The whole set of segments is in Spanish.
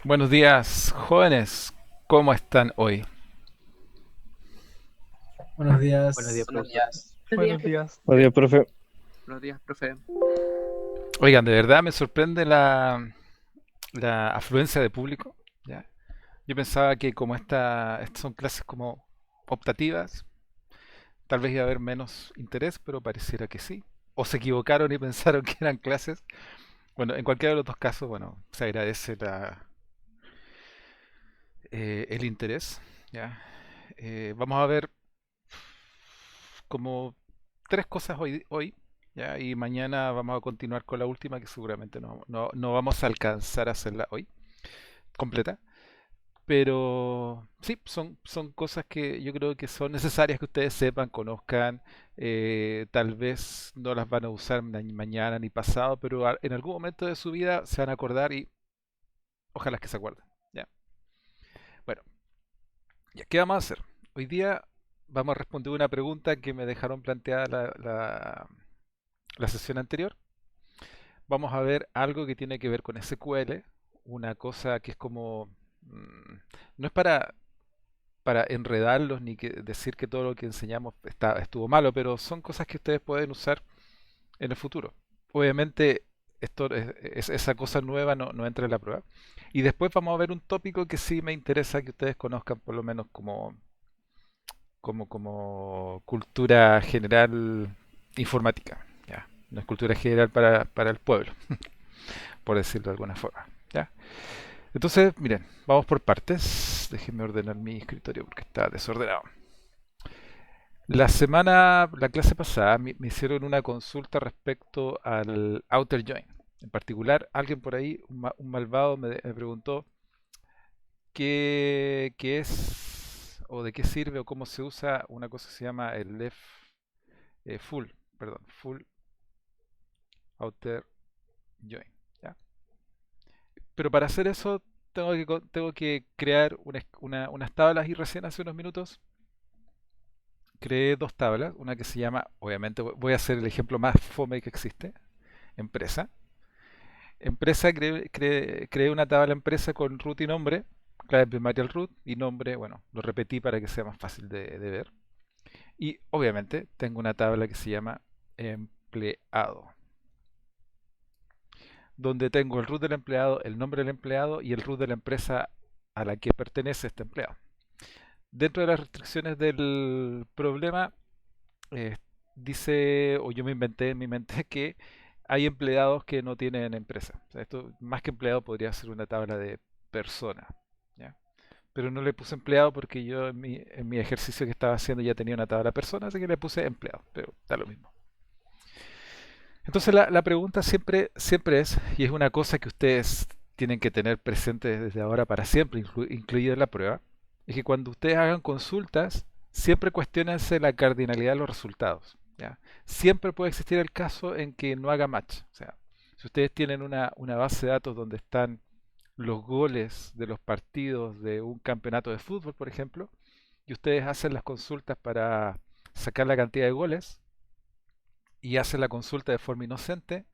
Buenos días, jóvenes. ¿Cómo están hoy? Buenos Buenos días, días. Buenos profe. días. Buenos días. Buen día, profe. Buenos días, profe. Oigan, de verdad me sorprende la afluencia de público. ¿Ya? Yo pensaba que como estas son clases como optativas, tal vez iba a haber menos interés, pero pareciera que sí. O se equivocaron y pensaron que eran clases. Bueno, en cualquiera de los dos casos, bueno, se agradece el interés. ¿Ya? Vamos a ver como tres cosas hoy, ¿ya? Y mañana vamos a continuar con la última que seguramente no vamos a alcanzar a hacerla hoy completa. Pero sí, son cosas que yo creo que son necesarias que ustedes sepan, conozcan. Tal vez no las van a usar mañana ni pasado, pero en algún momento de su vida se van a acordar y ojalá que se acuerden. ¿Ya? Bueno, ya, ¿qué vamos a hacer? Hoy día vamos a responder una pregunta que me dejaron planteada la sesión anterior. Vamos a ver algo que tiene que ver con SQL, una cosa que es como, mm, no es para enredarlos ni que decir que todo lo que enseñamos estuvo malo, pero son cosas que ustedes pueden usar en el futuro. Obviamente, esa cosa nueva no entra en la prueba. Y después vamos a ver un tópico que sí me interesa que ustedes conozcan, por lo menos como cultura general informática. Ya, no es cultura general para el pueblo, por decirlo de alguna forma. ¿Ya? Entonces, miren, vamos por partes. Déjenme ordenar mi escritorio porque está desordenado. La clase pasada, me hicieron una consulta respecto al outer join. En particular, alguien por ahí, un malvado, me preguntó qué es o de qué sirve o cómo se usa una cosa que se llama el left full, perdón, full outer join. ¿Ya? Pero para hacer eso tengo que crear unas tablas y recién hace unos minutos creé dos tablas. Una que se llama, obviamente voy a hacer el ejemplo más fome que existe, empresa. Empresa, creé una tabla empresa con root y nombre, clave primaria al root y nombre, bueno, lo repetí para que sea más fácil de ver. Y obviamente tengo una tabla que se llama empleado, donde tengo el root del empleado, el nombre del empleado y el root de la empresa a la que pertenece este empleado. Dentro de las restricciones del problema, eh, dice, o yo me inventé en mi mente, que hay empleados que no tienen empresa. O sea, esto más que empleado podría ser una tabla de persona. ¿Ya? Pero no le puse empleado porque yo en mi ejercicio que estaba haciendo ya tenía una tabla persona, así que le puse empleado, pero da lo mismo. Entonces la pregunta siempre es, y es una cosa que ustedes tienen que tener presente desde ahora para siempre, incluida en la prueba, es que cuando ustedes hagan consultas, siempre cuestionense la cardinalidad de los resultados. ¿Ya? Siempre puede existir el caso en que no haga match. O sea, si ustedes tienen una base de datos donde están los goles de los partidos de un campeonato de fútbol, por ejemplo, y ustedes hacen las consultas para sacar la cantidad de goles, y hacen la consulta de forma inocente,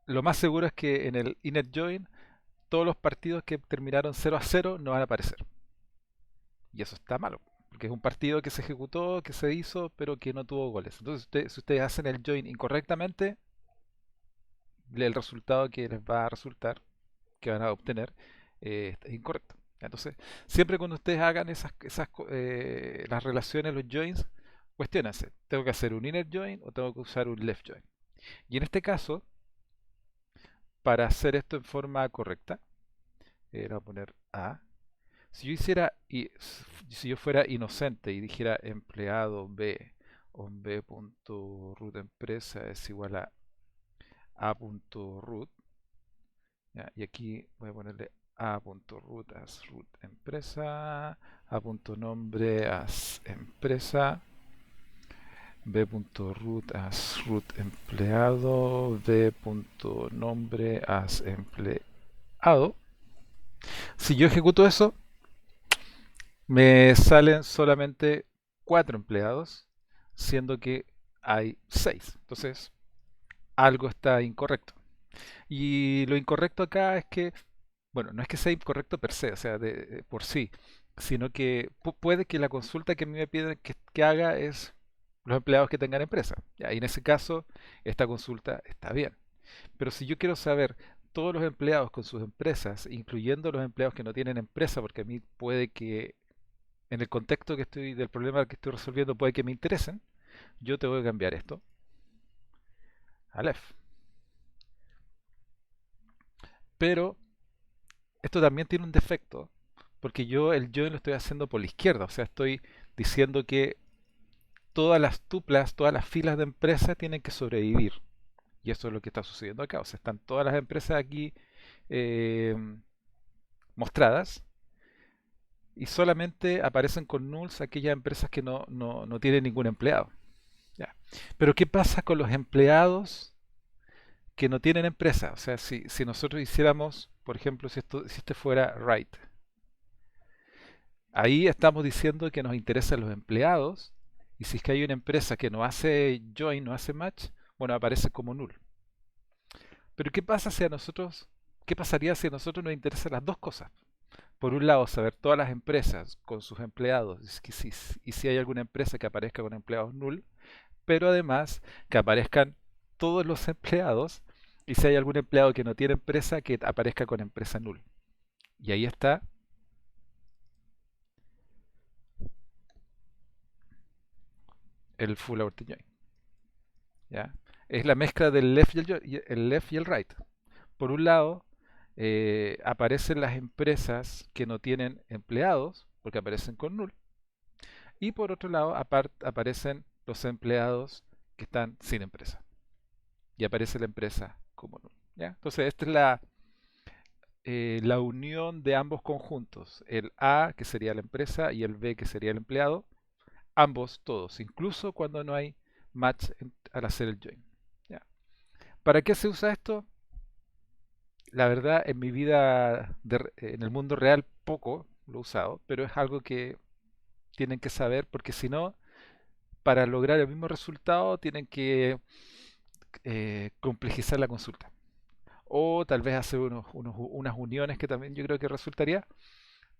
lo más seguro es que en el inner join todos los partidos que terminaron 0-0 no van a aparecer. Y eso está malo, porque es un partido que se ejecutó, que se hizo, pero que no tuvo goles. Entonces, si ustedes hacen el join incorrectamente, el resultado que les va a resultar, que van a obtener, es incorrecto. Entonces, siempre cuando ustedes hagan las relaciones, los joins, cuestionense, ¿tengo que hacer un inner join o tengo que usar un left join? Y en este caso, para hacer esto en forma correcta, le voy a poner A. Si yo fuera inocente y dijera empleado B o B.root empresa es igual a A.root, ¿ya? Y aquí voy a ponerle A.root as root empresa, A.nombre as empresa, B.root as root empleado, B.nombre as empleado. Si yo ejecuto eso, me salen solamente 4 empleados, siendo que hay 6. Entonces, algo está incorrecto. Y lo incorrecto acá es que bueno, no es que sea incorrecto per se, o sea, por sí, sino que puede que la consulta que a mí me piden que haga es los empleados que tengan empresa. Ya, y en ese caso, esta consulta está bien. Pero si yo quiero saber todos los empleados con sus empresas, incluyendo los empleados que no tienen empresa, porque a mí puede que en el contexto que estoy del problema que estoy resolviendo puede que me interesen, yo tengo que cambiar esto a left. Pero esto también tiene un defecto, porque yo el join lo estoy haciendo por la izquierda, o sea, estoy diciendo que todas las tuplas, todas las filas de empresas tienen que sobrevivir. Y eso es lo que está sucediendo acá. O sea, están todas las empresas aquí eh, mostradas y solamente aparecen con nulls aquellas empresas que no tienen ningún empleado. Ya. Pero ¿qué pasa con los empleados que no tienen empresa? O sea, si nosotros hiciéramos, por ejemplo, si este fuera write, ahí estamos diciendo que nos interesan los empleados y si es que hay una empresa que no hace join, no hace match, bueno, aparece como null. Pero ¿qué pasa si a nosotros, qué pasaría si a nosotros nos interesan las dos cosas? Por un lado, saber todas las empresas con sus empleados y si hay alguna empresa que aparezca con empleados null, pero además que aparezcan todos los empleados y si hay algún empleado que no tiene empresa, que aparezca con empresa null. Y ahí está el full outer join. ¿Ya? Es la mezcla del left el left y el right. Por un lado, aparecen las empresas que no tienen empleados, porque aparecen con null. Y por otro lado, aparecen los empleados que están sin empresa. Y aparece la empresa como null. ¿Ya? Entonces, esta es la unión de ambos conjuntos. El A, que sería la empresa, y el B, que sería el empleado. Ambos, todos, incluso cuando no hay match al hacer el join. ¿Ya? ¿Para qué se usa esto? La verdad, en mi vida, en el mundo real, poco lo he usado, pero es algo que tienen que saber porque si no, para lograr el mismo resultado, tienen que complejizar la consulta. O tal vez hacer unas uniones que también yo creo que resultaría.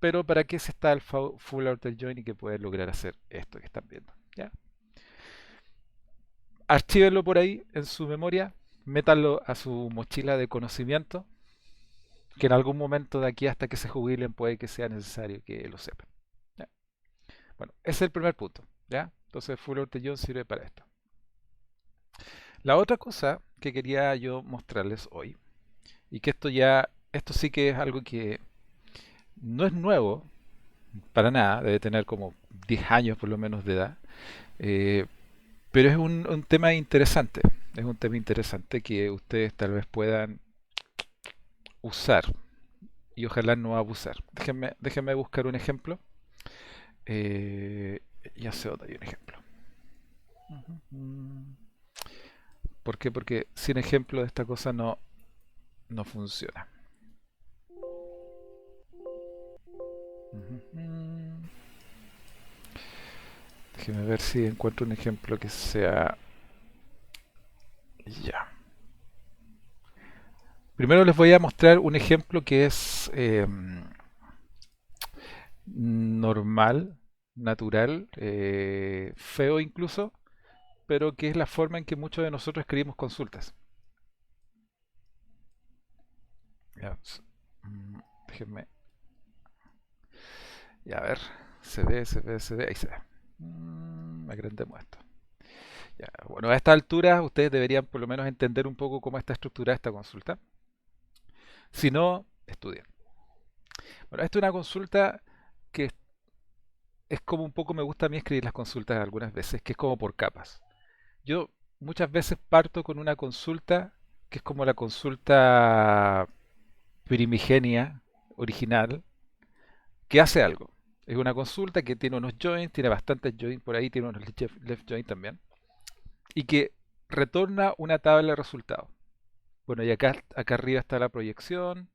Pero ¿para qué se está el full outer join y que puede lograr hacer esto que están viendo? ¿Ya? Archívenlo por ahí en su memoria, métanlo a su mochila de conocimiento, que en algún momento de aquí hasta que se jubilen puede que sea necesario que lo sepan. ¿Ya? Bueno, ese es el primer punto. ¿Ya? Entonces full outer join sirve para esto. La otra cosa que quería yo mostrarles hoy, y que esto sí que es algo que no es nuevo, para nada, debe tener como 10 años por lo menos de edad, eh, pero es un tema interesante, es un tema interesante que ustedes tal vez puedan usar y ojalá no abusar. Déjenme buscar un ejemplo. Eh, ya sé dónde hay un ejemplo. ¿Por qué? Porque sin ejemplo de esta cosa no funciona. Déjenme ver si encuentro un ejemplo que sea... Ya. Primero les voy a mostrar un ejemplo que es normal, natural, feo incluso, pero que es la forma en que muchos de nosotros escribimos consultas. Ya, déjenme. Ya, a ver. Se ve. Ahí se ve. Agrandemos esto. Ya, bueno, a esta altura ustedes deberían por lo menos entender un poco cómo está estructurada esta consulta. Si no, estudien. Bueno, esta es una consulta que es como un poco me gusta a mí escribir las consultas algunas veces, que es como por capas. Yo muchas veces parto con una consulta que es como la consulta primigenia, original, que hace algo. Es una consulta que tiene unos joins, tiene bastantes joins por ahí, tiene unos left joins también, y que retorna una tabla de resultados. Bueno, y acá arriba está la proyección,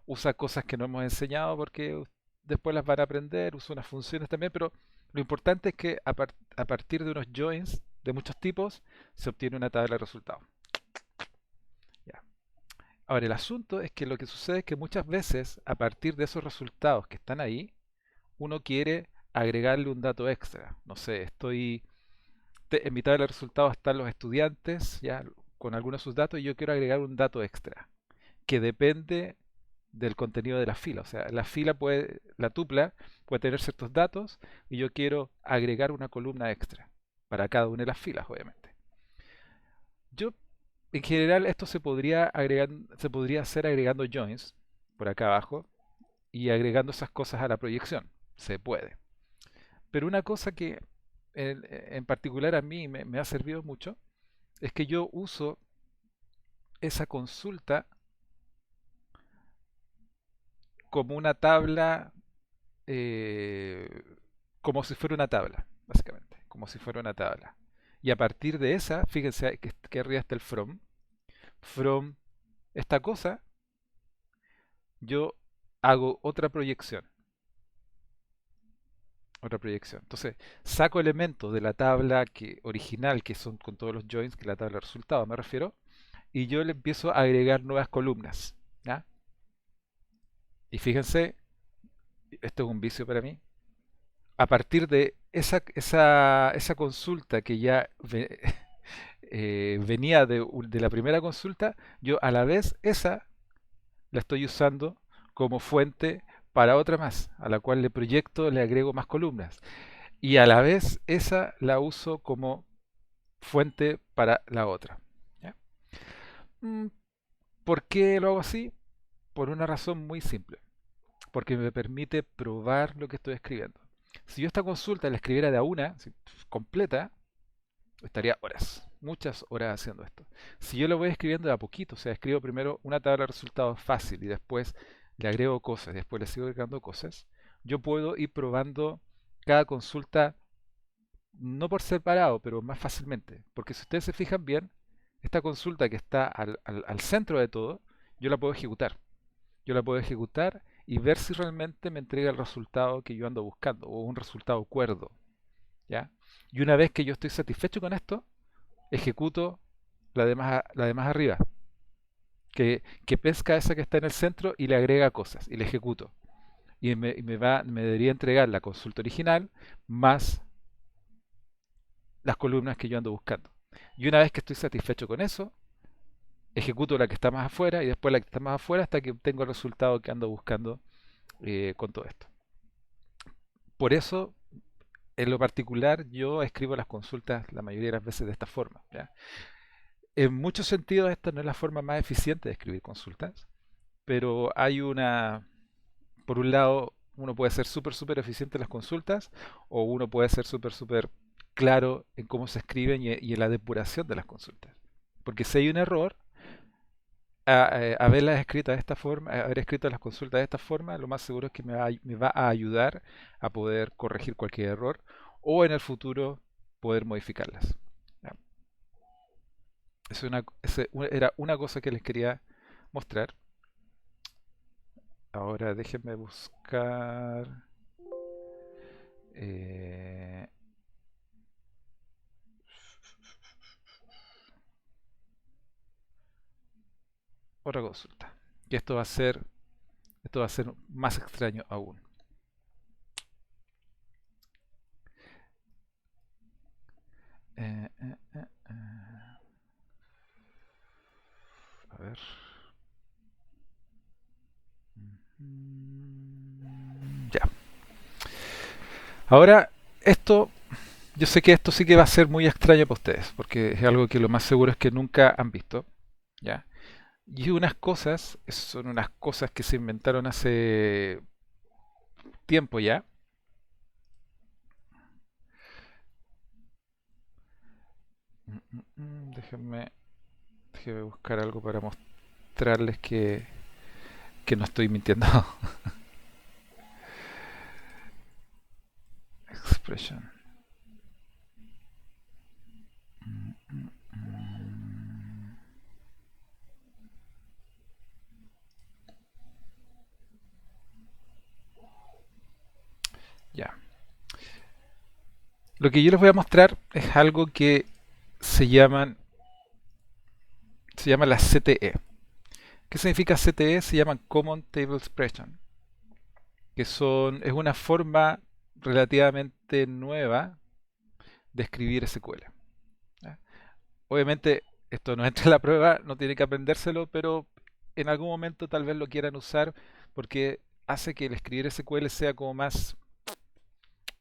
usa cosas que no hemos enseñado porque después las van a aprender, usa unas funciones también, pero lo importante es que a partir de unos joins de muchos tipos se obtiene una tabla de resultados. Ya. Ahora, el asunto es que lo que sucede es que muchas veces, a partir de esos resultados que están ahí, uno quiere agregarle un dato extra. No sé, en mitad del resultado están los estudiantes, ya con algunos de sus datos, y yo quiero agregar un dato extra, que depende del contenido de la fila. O sea, la tupla puede tener ciertos datos, y yo quiero agregar una columna extra para cada una de las filas, obviamente. Yo, en general, esto se podría hacer agregando joins por acá abajo y agregando esas cosas a la proyección. Se puede. Pero una cosa que en particular a mí me ha servido mucho es que yo uso esa consulta como una tabla, eh, como si fuera una tabla, básicamente, como si fuera una tabla. Y a partir de esa, fíjense que arriba está el from esta cosa, yo hago otra proyección. Entonces, saco elementos de la tabla original, que son con todos los joins, que es la tabla de resultados me refiero, y yo le empiezo a agregar nuevas columnas. ¿Ya? Y fíjense, esto es un vicio para mí. A partir de esa consulta que ya venía de la primera consulta, yo a la vez esa la estoy usando como fuente para otra más, a la cual le agrego más columnas. Y a la vez esa la uso como fuente para la otra. ¿Ya? Mm, ¿Por qué lo hago así? Por una razón muy simple. Porque me permite probar lo que estoy escribiendo. Si yo esta consulta la escribiera de a una, así, completa, estaría horas, muchas horas haciendo esto. Si yo lo voy escribiendo de a poquito, o sea, escribo primero una tabla de resultados fácil y después le agrego cosas, después le sigo agregando cosas, yo puedo ir probando cada consulta, no por separado, pero más fácilmente. Porque si ustedes se fijan bien, esta consulta que está al centro de todo, yo la puedo ejecutar. Yo la puedo ejecutar y ver si realmente me entrega el resultado que yo ando buscando o un resultado cuerdo. ¿Ya? Y una vez que yo estoy satisfecho con esto, ejecuto la de más arriba, que pesca esa que está en el centro y le agrega cosas y le ejecuto. Me debería entregar la consulta original más las columnas que yo ando buscando. Y una vez que estoy satisfecho con eso, ejecuto la que está más afuera y después la que está más afuera hasta que obtengo el resultado que ando buscando con todo esto. Por eso, en lo particular, yo escribo las consultas la mayoría de las veces de esta forma. ¿Ya? En muchos sentidos, esta no es la forma más eficiente de escribir consultas, pero por un lado, uno puede ser súper eficiente en las consultas, o uno puede ser súper claro en cómo se escriben y en la depuración de las consultas. Porque si hay un error, haberlas escrito de esta forma, haber escrito las consultas de esta forma, lo más seguro es que me va a ayudar a poder corregir cualquier error o en el futuro poder modificarlas. ¿Ya? Era una cosa que les quería mostrar. Ahora déjenme buscar eh, otra consulta. Que esto va a ser más extraño aún. Eh, eh, eh, eh. A ver. Ya. Ahora, yo sé que esto sí que va a ser muy extraño para ustedes, porque es algo que lo más seguro es que nunca han visto, ¿ya? Y son unas cosas que se inventaron hace tiempo ya. Déjenme, déjenme buscar algo para mostrarles que no estoy mintiendo. Expression. Ya. Lo que yo les voy a mostrar es algo que se llaman, se llama las CTE, ¿Qué significa CTE? Se llaman Common Table Expression, es una forma relativamente nueva de escribir SQL. ¿Ya? Obviamente, esto no entra en la prueba, no tiene que aprendérselo, pero en algún momento tal vez lo quieran usar porque hace que el escribir SQL sea como más,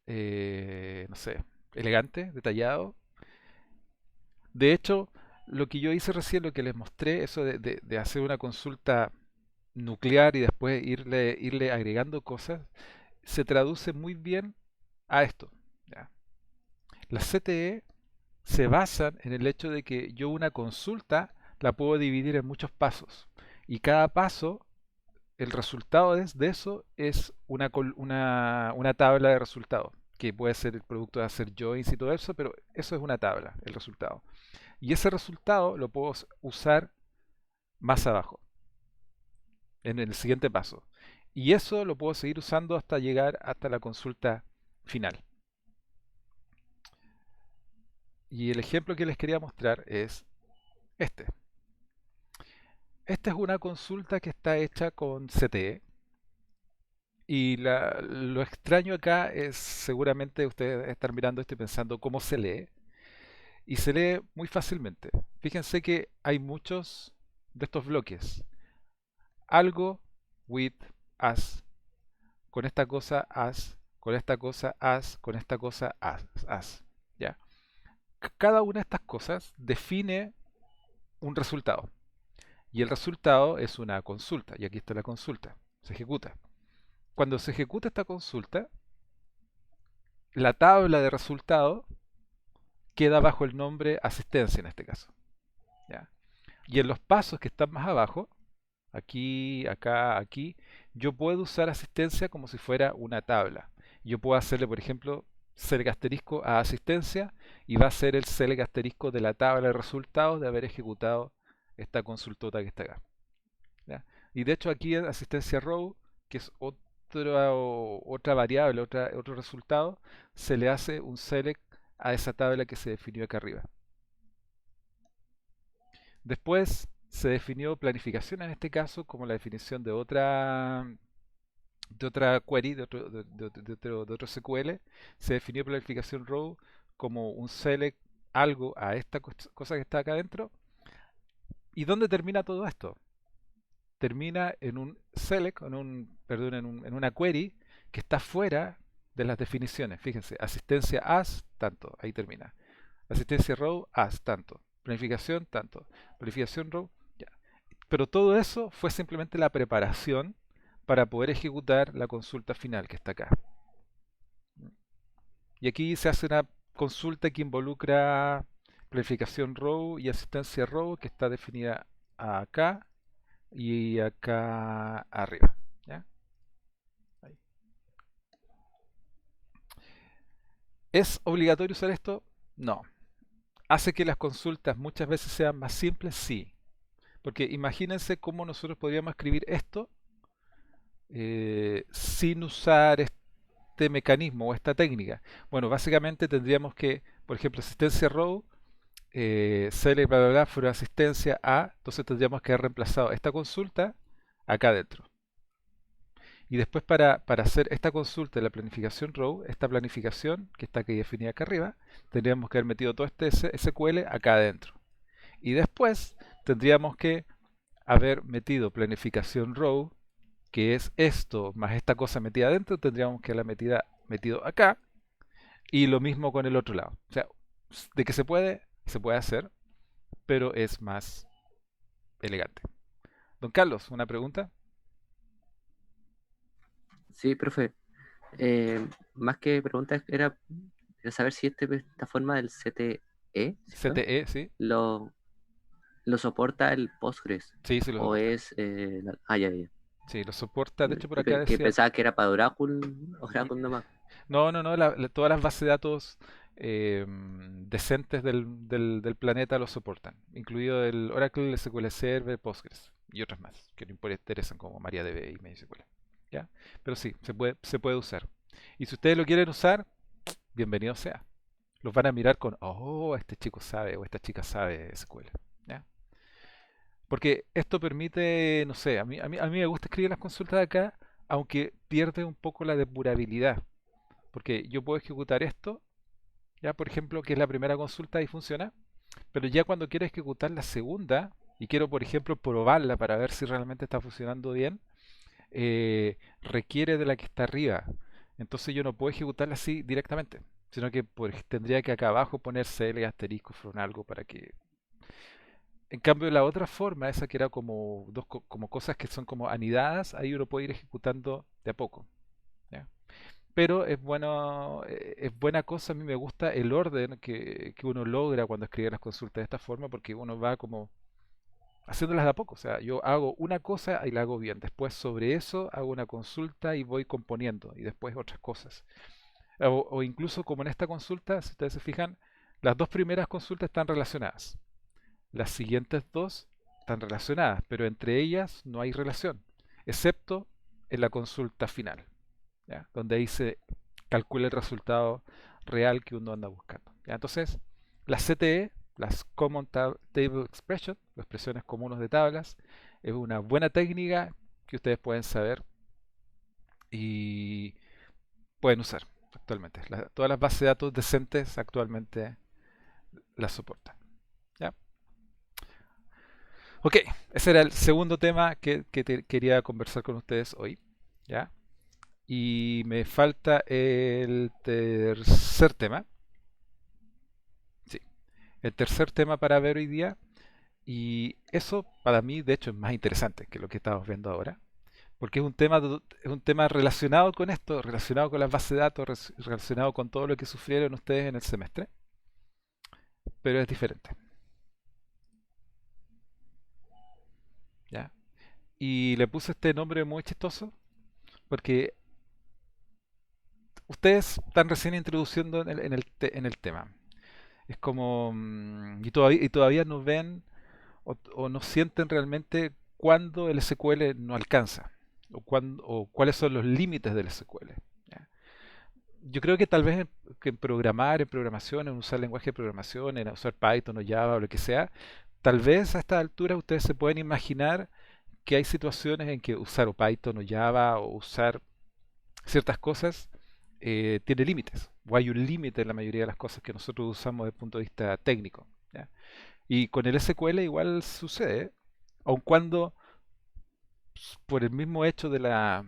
no sé, elegante, detallado. De hecho, lo que yo hice recién, lo que les mostré, eso de hacer una consulta nuclear y después irle agregando cosas, se traduce muy bien a esto. ¿Ya? Las CTE se basan en el hecho de que yo una consulta la puedo dividir en muchos pasos y cada paso, el resultado de eso es una tabla de resultados, que puede ser el producto de hacer joins y todo eso, pero eso es una tabla, el resultado. Y ese resultado lo puedo usar más abajo, en el siguiente paso. Y eso lo puedo seguir usando hasta llegar hasta la consulta final. Y el ejemplo que les quería mostrar es este. Esta es una consulta que está hecha con CTE. Y lo extraño acá es, seguramente ustedes están mirando esto y pensando cómo se lee. Y se lee muy fácilmente. Fíjense que hay muchos de estos bloques. Algo, with, as, con esta cosa, as, con esta cosa, as, con esta cosa, as. ¿Ya? Cada una de estas cosas define un resultado. Y el resultado es una consulta. Y aquí está la consulta. Se ejecuta. Cuando se ejecuta esta consulta, la tabla de resultados queda bajo el nombre asistencia en este caso. ¿Ya? Y en los pasos que están más abajo, aquí, acá, aquí, yo puedo usar asistencia como si fuera una tabla. Yo puedo hacerle, por ejemplo, select asterisco a asistencia y va a ser el select asterisco de la tabla de resultados de haber ejecutado esta consultota que está acá. ¿Ya? Y de hecho aquí en asistencia row, que es otra variable, otro resultado, se le hace un select a esa tabla que se definió acá arriba. Después se definió planificación en este caso como la definición de otra query, de otro SQL. Se definió planificación row como un select algo a esta cosa que está acá adentro. ¿Y dónde termina todo esto? Termina en un select, perdón, en una query que está fuera de las definiciones. Fíjense, asistencia as, tanto, ahí termina. Asistencia row, as, tanto. Planificación, tanto. Planificación row, ya. Pero todo eso fue simplemente la preparación para poder ejecutar la consulta final que está acá. Y aquí se hace una consulta que involucra planificación row y asistencia row que está definida acá y acá arriba. ¿Ya? Ahí. ¿Es obligatorio usar esto? No. ¿Hace que las consultas muchas veces sean más simples? Sí. Porque imagínense cómo nosotros podríamos escribir esto sin usar este mecanismo o esta técnica. Bueno, básicamente tendríamos que, por ejemplo, asistencia row, select bla bla bla, fuera asistencia a, entonces tendríamos que haber reemplazado esta consulta acá adentro. Y después para hacer esta consulta de la planificación row, esta planificación que está aquí definida acá arriba, tendríamos que haber metido todo este SQL acá adentro. Y después tendríamos que haber metido planificación row, que es esto más esta cosa metida adentro, tendríamos que haberla metido acá. Y lo mismo con el otro lado. O sea, de que se puede hacer, pero es más elegante. Don Carlos, una pregunta. Sí, profe. Más que preguntas, era saber si esta forma del CTE, ¿cierto? CTE, ¿sí? Lo, lo soporta el Postgres. Sí, sí lo O soporta. es. Ya, ya. Sí, lo soporta. De hecho, por acá Que decía. pensaba que era para Oracle, Mm, Oracle nomás. No, no, no. Todas las bases de datos decentes del planeta lo soportan, incluido el Oracle, SQL Server, Postgres y otras más que no interesan como MariaDB y MySQL. ¿Ya? Pero sí, se puede usar. Y si ustedes lo quieren usar, bienvenido sea. Los van a mirar con, oh, este chico sabe o esta chica sabe SQL. ¿Ya? Porque esto permite, no sé, a mí me gusta escribir las consultas de acá, aunque pierde un poco la depurabilidad. Porque yo puedo ejecutar esto, ya por ejemplo, que es la primera consulta y funciona, pero ya cuando quiero ejecutar la segunda y quiero, por ejemplo, probarla para ver si realmente está funcionando bien, requiere de la que está arriba. Entonces yo no puedo ejecutarla así directamente, sino que tendría que acá abajo poner CL asterisco from algo para que... En cambio, la otra forma, esa que era como como cosas que son como anidadas, ahí uno puede ir ejecutando de a poco. ¿Ya? Pero es bueno, es buena cosa, a mí me gusta el orden que uno logra cuando escribe las consultas de esta forma, porque uno va como haciéndolas de a poco. O sea, yo hago una cosa y la hago bien. Después sobre eso hago una consulta y voy componiendo. Y después otras cosas. O incluso como en esta consulta, si ustedes se fijan, las dos primeras consultas están relacionadas. Las siguientes dos están relacionadas, pero entre ellas no hay relación, excepto en la consulta final, ¿ya? Donde ahí se calcula el resultado real que uno anda buscando. ¿Ya? Entonces, las CTE, las Common Table Expression, las expresiones comunes de tablas, es una buena técnica que ustedes pueden saber y pueden usar actualmente. Todas las bases de datos decentes actualmente las soportan. ¿Ya? Ok, ese era el segundo tema que quería conversar con ustedes hoy. ¿Ya? Y me falta el tercer tema. Sí, el tercer tema para ver hoy día. Y eso para mí, de hecho, es más interesante que lo que estamos viendo ahora. Porque es un tema relacionado con esto, relacionado con las bases de datos, relacionado con todo lo que sufrieron ustedes en el semestre. Pero es diferente. ¿Ya? Y le puse este nombre muy chistoso porque ustedes están recién introduciendo en el tema. Es como, y todavía no ven o no sienten realmente cuándo el SQL no alcanza o cuáles son los límites del SQL. ¿Ya? Yo creo que tal vez que en programar, en programación, en usar lenguaje de programación, en usar Python o Java o lo que sea, tal vez a esta altura ustedes se pueden imaginar que hay situaciones en que usar o Python o Java o usar ciertas cosas tiene límites, o hay un límite en la mayoría de las cosas que nosotros usamos desde el punto de vista técnico. ¿Ya? Y con el SQL igual sucede, aun cuando por el mismo hecho de la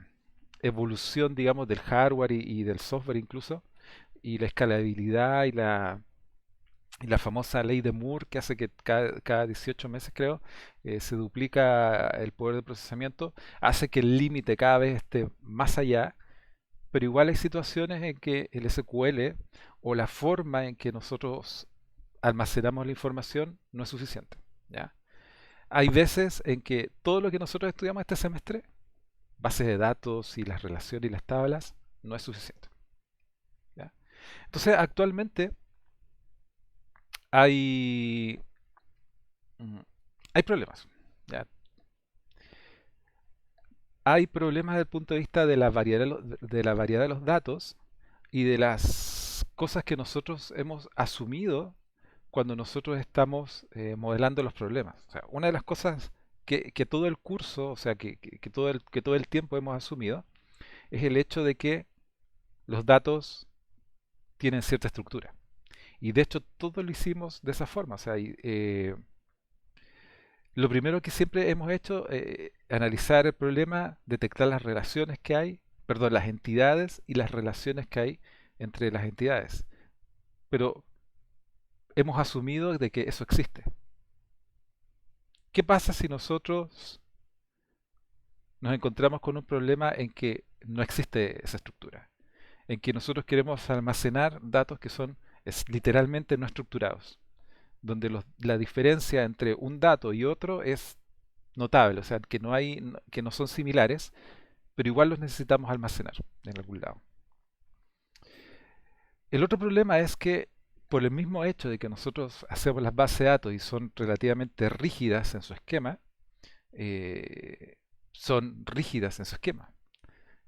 evolución, digamos, del hardware y del software incluso, y la escalabilidad y la famosa ley de Moore que hace que cada 18 meses, creo, se duplica el poder de procesamiento, hace que el límite cada vez esté más allá, pero igual hay situaciones en que el SQL o la forma en que nosotros almacenamos la información no es suficiente. ¿Ya? Hay veces en que todo lo que nosotros estudiamos este semestre, bases de datos y las relaciones y las tablas, no es suficiente. ¿Ya? Entonces, actualmente hay, mm, hay problemas. ¿Ya? Hay problemas desde el punto de vista de la variedad de la variedad de los datos y de las cosas que nosotros hemos asumido cuando nosotros estamos modelando los problemas. O sea, una de las cosas que todo el curso, o sea, que todo el tiempo hemos asumido, es el hecho de que los datos tienen cierta estructura. Y de hecho todo lo hicimos de esa forma. O sea, lo primero que siempre hemos hecho es analizar el problema, detectar las relaciones que hay, perdón, las entidades y las relaciones que hay entre las entidades. Pero hemos asumido de que eso existe. ¿Qué pasa si nosotros nos encontramos con un problema en que no existe esa estructura? En que nosotros queremos almacenar datos que son literalmente no estructurados, donde la diferencia entre un dato y otro es notable, o sea, que no hay, que no son similares, pero igual los necesitamos almacenar en algún lado. El otro problema es que por el mismo hecho de que nosotros hacemos las bases de datos y son relativamente rígidas en su esquema, eh, son rígidas en su esquema.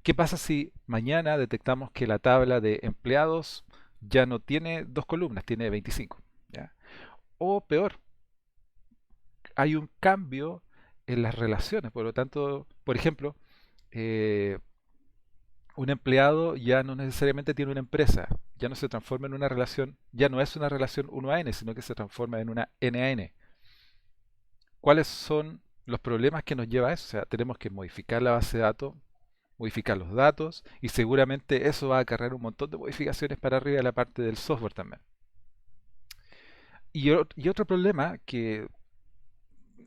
¿Qué pasa si mañana detectamos que la tabla de empleados ya no tiene dos columnas, tiene 25? ¿Ya? O peor, hay un cambio en las relaciones. Por lo tanto, por ejemplo, eh, un empleado ya no necesariamente tiene una empresa, ya no se transforma en una relación, ya no es una relación uno a n, sino que se transforma en una n a n. ¿Cuáles son los problemas que nos lleva a eso? O sea, tenemos que modificar la base de datos, modificar los datos y seguramente eso va a acarrear un montón de modificaciones para arriba de la parte del software también. Y otro problema que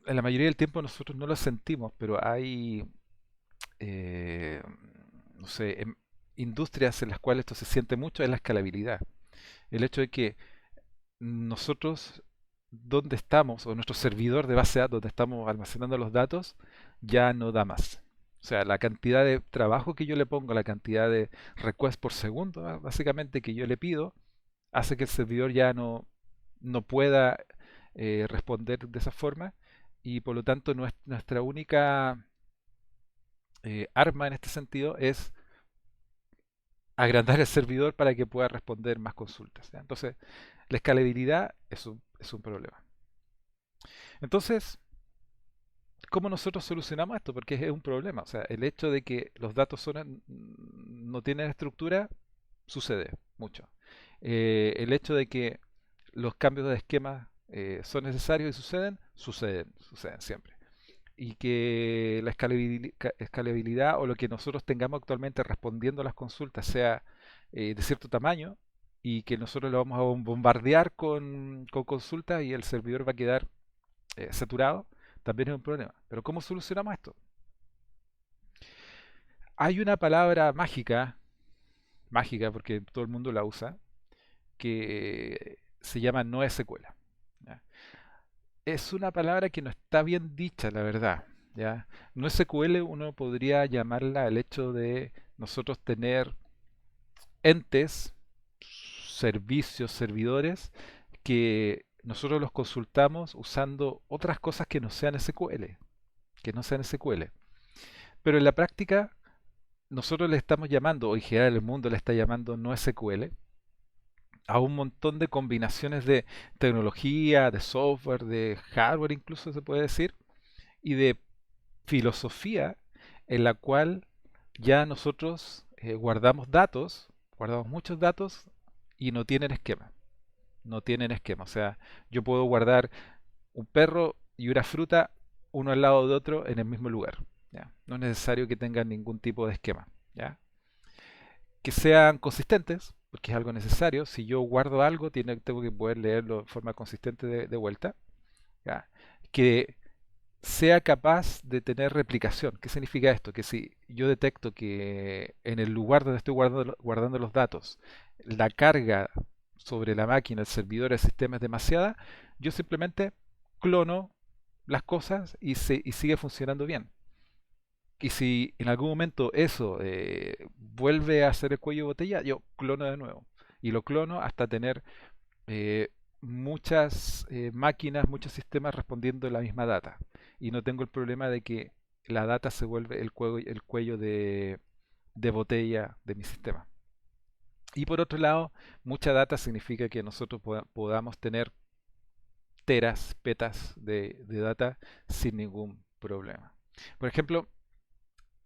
en la mayoría del tiempo nosotros no lo sentimos, pero hay, eh, no sé, industrias en las cuales esto se siente mucho, es la escalabilidad. El hecho de que nosotros, donde estamos, o nuestro servidor de base de datos donde estamos almacenando los datos, ya no da más. O sea, la cantidad de trabajo que yo le pongo, la cantidad de requests por segundo, básicamente que yo le pido, hace que el servidor ya no pueda responder de esa forma y por lo tanto nuestra única arma en este sentido es agrandar el servidor para que pueda responder más consultas, ¿ya? Entonces, la escalabilidad es un problema. Entonces, ¿cómo nosotros solucionamos esto? Porque es un problema. O sea, el hecho de que los datos no tienen estructura sucede mucho. El hecho de que los cambios de esquema son necesarios y suceden siempre. Y que la escalabilidad o lo que nosotros tengamos actualmente respondiendo a las consultas sea de cierto tamaño y que nosotros lo vamos a bombardear con consultas y el servidor va a quedar saturado, también es un problema. Pero ¿cómo solucionamos esto? Hay una palabra mágica, mágica porque todo el mundo la usa, que se llama NoSQL. ¿Ya? Es una palabra que no está bien dicha, la verdad. ¿Ya? NoSQL uno podría llamarla el hecho de nosotros tener entes, servicios, servidores, que nosotros los consultamos usando otras cosas que no sean SQL, que no sean SQL. Pero en la práctica, nosotros le estamos llamando, o en general el mundo le está llamando no SQL, a un montón de combinaciones de tecnología, de software, de hardware incluso se puede decir, y de filosofía en la cual ya nosotros guardamos muchos datos y no tienen esquema. No tienen esquema. O sea, yo puedo guardar un perro y una fruta uno al lado de otro en el mismo lugar. ¿Ya? No es necesario que tengan ningún tipo de esquema. ¿Ya? Que sean consistentes, porque es algo necesario. Si yo guardo algo, tengo que poder leerlo de forma consistente de vuelta. ¿Ya? Que sea capaz de tener replicación. ¿Qué significa esto? Que si yo detecto que en el lugar donde estoy guardando los datos, la carga sobre la máquina, el servidor, el sistema es demasiada, yo simplemente clono las cosas y sigue funcionando bien. Y si en algún momento eso vuelve a ser el cuello de botella, yo clono de nuevo. Y lo clono hasta tener eh, muchas máquinas, muchos sistemas respondiendo la misma data. Y no tengo el problema de que la data se vuelve el cuello de botella de mi sistema. Y por otro lado, mucha data significa que nosotros podamos tener teras, petas de data sin ningún problema. Por ejemplo,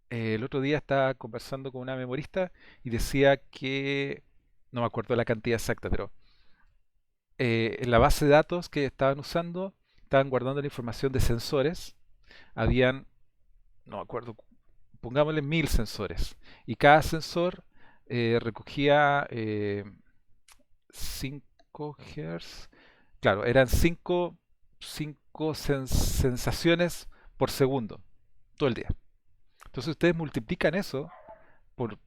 el otro día estaba conversando con una memorista y decía que, no me acuerdo la cantidad exacta, pero en la base de datos que estaban usando, estaban guardando la información de sensores. Habían, no me acuerdo, pongámosle 1000 sensores. Y cada sensor recogía 5 Hz. Claro, eran 5 sensaciones por segundo, todo el día. Entonces ustedes multiplican eso por,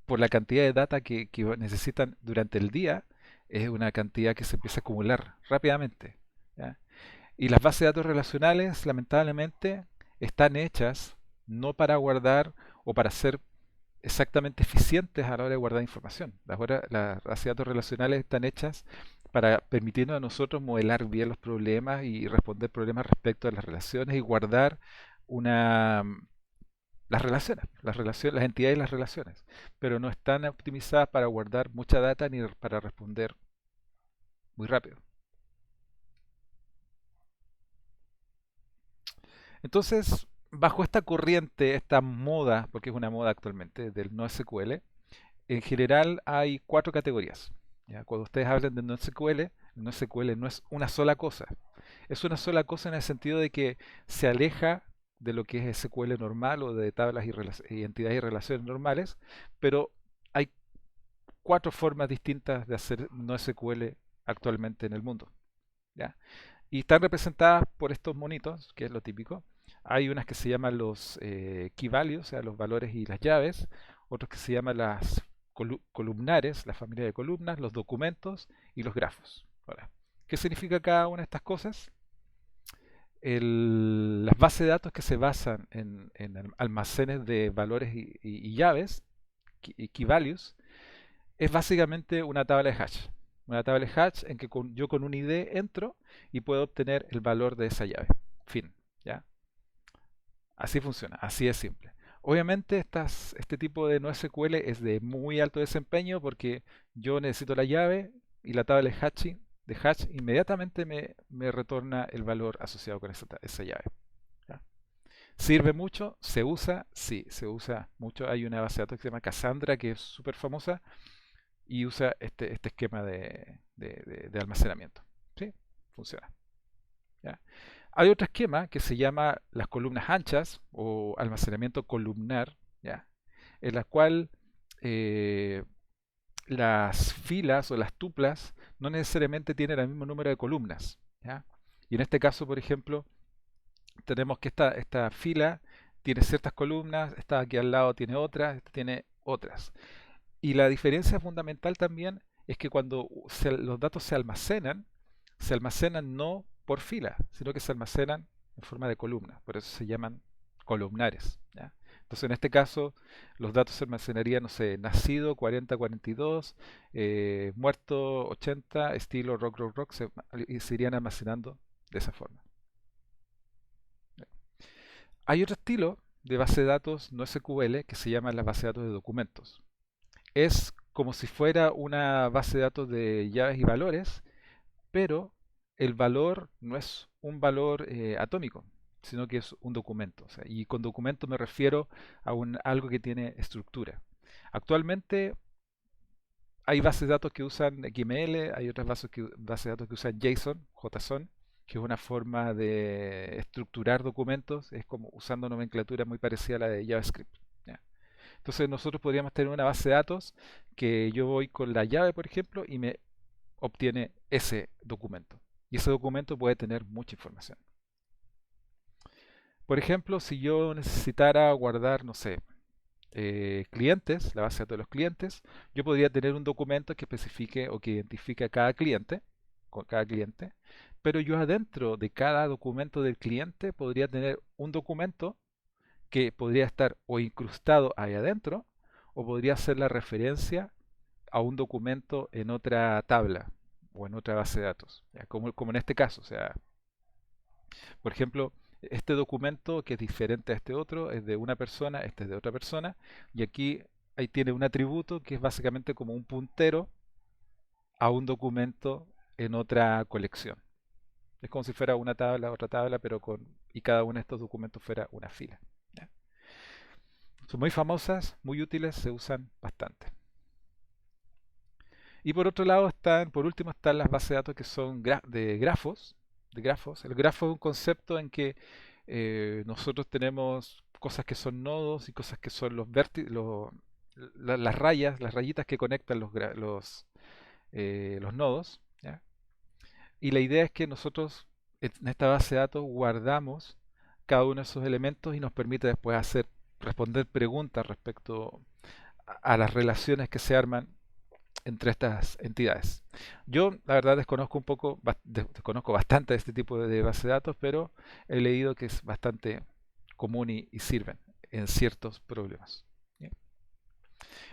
por la cantidad de data que necesitan durante el día, es una cantidad que se empieza a acumular rápidamente. ¿Ya? Y las bases de datos relacionales, lamentablemente, están hechas no para guardar o para ser exactamente eficientes a la hora de guardar información. Las bases de datos relacionales están hechas para permitirnos a nosotros modelar bien los problemas y responder problemas respecto a las relaciones y guardar una, las entidades y las relaciones, pero no están optimizadas para guardar mucha data ni para responder muy rápido. Entonces, bajo esta corriente, esta moda, porque es una moda actualmente, del NoSQL, en general hay cuatro categorías. ¿Ya? Cuando ustedes hablan de NoSQL, el NoSQL no es una sola cosa. Es una sola cosa en el sentido de que se aleja de lo que es SQL normal o de tablas y entidades y relaciones normales, pero hay cuatro formas distintas de hacer NoSQL actualmente en el mundo. ¿Ya? Y están representadas por estos monitos, que es lo típico. Hay unas que se llaman los key values, o sea, los valores y las llaves. Otros que se llaman las columnares, la familia de columnas, los documentos y los grafos. Ahora, ¿qué significa cada una de estas cosas? Las bases de datos que se basan en almacenes de valores y llaves, key values, es básicamente una tabla de hash. Una tabla de hash en que yo con un ID entro y puedo obtener el valor de esa llave. Fin. ¿Ya? Así funciona, así es simple. Obviamente este tipo de NoSQL es de muy alto desempeño porque yo necesito la llave y la tabla de hash inmediatamente me retorna el valor asociado con esa llave. ¿Ya? ¿Sirve mucho? ¿Se usa? Sí, se usa mucho. Hay una base de datos que se llama Cassandra que es súper famosa y usa este esquema de almacenamiento. ¿Sí? Funciona. ¿Ya? Hay otro esquema que se llama las columnas anchas o almacenamiento columnar, ¿ya? En la cual eh, las filas o las tuplas no necesariamente tienen el mismo número de columnas. ¿Ya? Y en este caso, por ejemplo, tenemos que esta fila tiene ciertas columnas, esta aquí al lado tiene otras, esta tiene otras. Y la diferencia fundamental también es que cuando los datos se almacenan no por fila, sino que se almacenan en forma de columna. Por eso se llaman columnares. ¿Ya? Entonces, en este caso, los datos se almacenarían, no sé, nacido 4042, muerto 80, estilo rock, rock, rock, y se irían almacenando de esa forma. Hay otro estilo de base de datos no SQL que se llama la base de datos de documentos. Es como si fuera una base de datos de llaves y valores, pero el valor no es un valor atómico, sino que es un documento. O sea, y con documento me refiero a algo que tiene estructura. Actualmente hay bases de datos que usan XML, hay otras bases de datos que usan JSON, que es una forma de estructurar documentos, es como usando nomenclatura muy parecida a la de JavaScript. ¿Ya? Entonces nosotros podríamos tener una base de datos que yo voy con la llave, por ejemplo, y me obtiene ese documento. Y ese documento puede tener mucha información. Por ejemplo, si yo necesitara guardar, no sé, clientes, la base de datos de los clientes, yo podría tener un documento que especifique o que identifique a cada cliente, pero yo adentro de cada documento del cliente podría tener un documento que podría estar o incrustado ahí adentro o podría ser la referencia a un documento en otra tabla o en otra base de datos, ¿ya? Como en este caso. O sea, por ejemplo, este documento que es diferente a este otro es de una persona, este es de otra persona, y aquí ahí tiene un atributo que es básicamente como un puntero a un documento en otra colección. Es como si fuera una tabla, otra tabla, pero y cada uno de estos documentos fuera una fila. ¿Ya? Son muy famosas, muy útiles, se usan bastante. Y por otro lado por último están las bases de datos que son de grafos. El grafo es un concepto en que nosotros tenemos cosas que son nodos y cosas que son las rayas, las rayitas que conectan los nodos. ¿Ya? Y la idea es que nosotros en esta base de datos guardamos cada uno de esos elementos y nos permite después responder preguntas respecto a las relaciones que se arman entre estas entidades. Yo, la verdad, desconozco bastante de este tipo de base de datos, pero he leído que es bastante común y sirven en ciertos problemas. ¿Bien?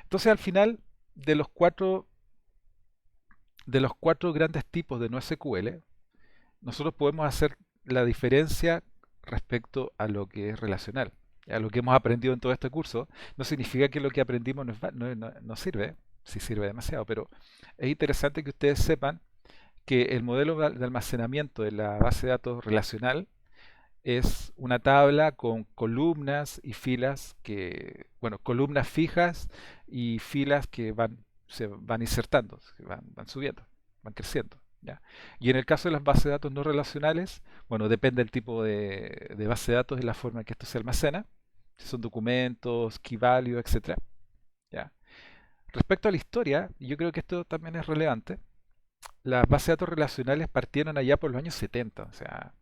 Entonces, al final, de los cuatro, de los cuatro grandes tipos de NoSQL, nosotros podemos hacer la diferencia respecto a lo que es relacional. A lo que hemos aprendido en todo este curso, no significa que lo que aprendimos no sirve, sí sirve demasiado, pero es interesante que ustedes sepan que el modelo de almacenamiento de la base de datos relacional es una tabla con columnas y filas que, bueno, columnas fijas y filas que se van insertando, que van subiendo, van creciendo. ¿Ya? Y en el caso de las bases de datos no relacionales, bueno, depende del tipo de base de datos y la forma en que esto se almacena, si son documentos, key value, etcétera. ¿Ya? Respecto a la historia, y yo creo que esto también es relevante, las bases de datos relacionales partieron allá por los años 70, o sea,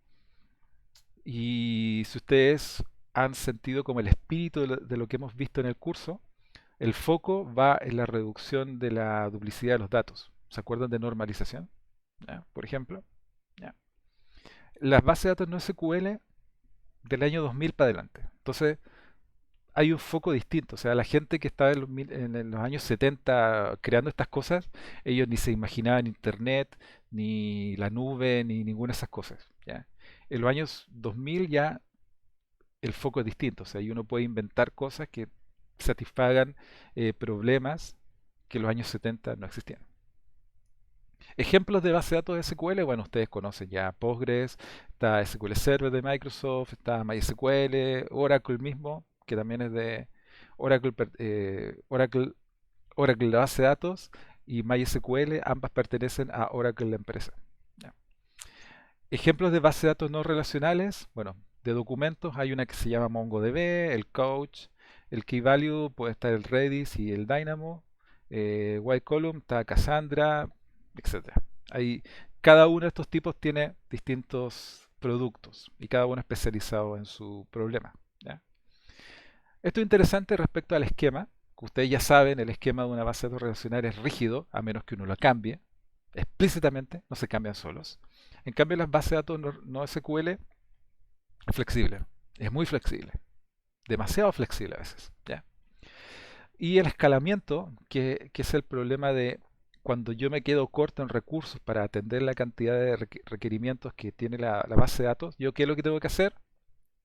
y si ustedes han sentido como el espíritu de lo que hemos visto en el curso, el foco va en la reducción de la duplicidad de los datos. ¿Se acuerdan de normalización? ¿Ya? Por ejemplo. ¿Ya? Las bases de datos no SQL del año 2000 para adelante. Entonces, hay un foco distinto. O sea, la gente que estaba en los años 70 creando estas cosas, ellos ni se imaginaban Internet, ni la nube, ni ninguna de esas cosas. ¿Ya? En los años 2000 ya el foco es distinto. O sea, y uno puede inventar cosas que satisfagan problemas que en los años 70 no existían. Ejemplos de base de datos de SQL, bueno, ustedes conocen ya Postgres, está SQL Server de Microsoft, está MySQL, Oracle mismo, que también es de Oracle, Oracle la base de datos y MySQL, ambas pertenecen a Oracle la empresa. Ya. Ejemplos de base de datos no relacionales, bueno, de documentos hay una que se llama MongoDB, el Couch, el Key Value puede estar el Redis y el Dynamo, White Column está Cassandra, etcétera. Hay, cada uno de estos tipos tiene distintos productos y cada uno especializado en su problema. ¿Ya? Esto es interesante respecto al esquema, que ustedes ya saben, el esquema de una base de datos relacional es rígido, a menos que uno lo cambie explícitamente, no se cambian solos. En cambio, las bases de datos no SQL es flexible, es muy flexible, demasiado flexible a veces. ¿Ya? Y el escalamiento, que es el problema de cuando yo me quedo corto en recursos para atender la cantidad de requerimientos que tiene la base de datos, ¿yo qué es lo que tengo que hacer?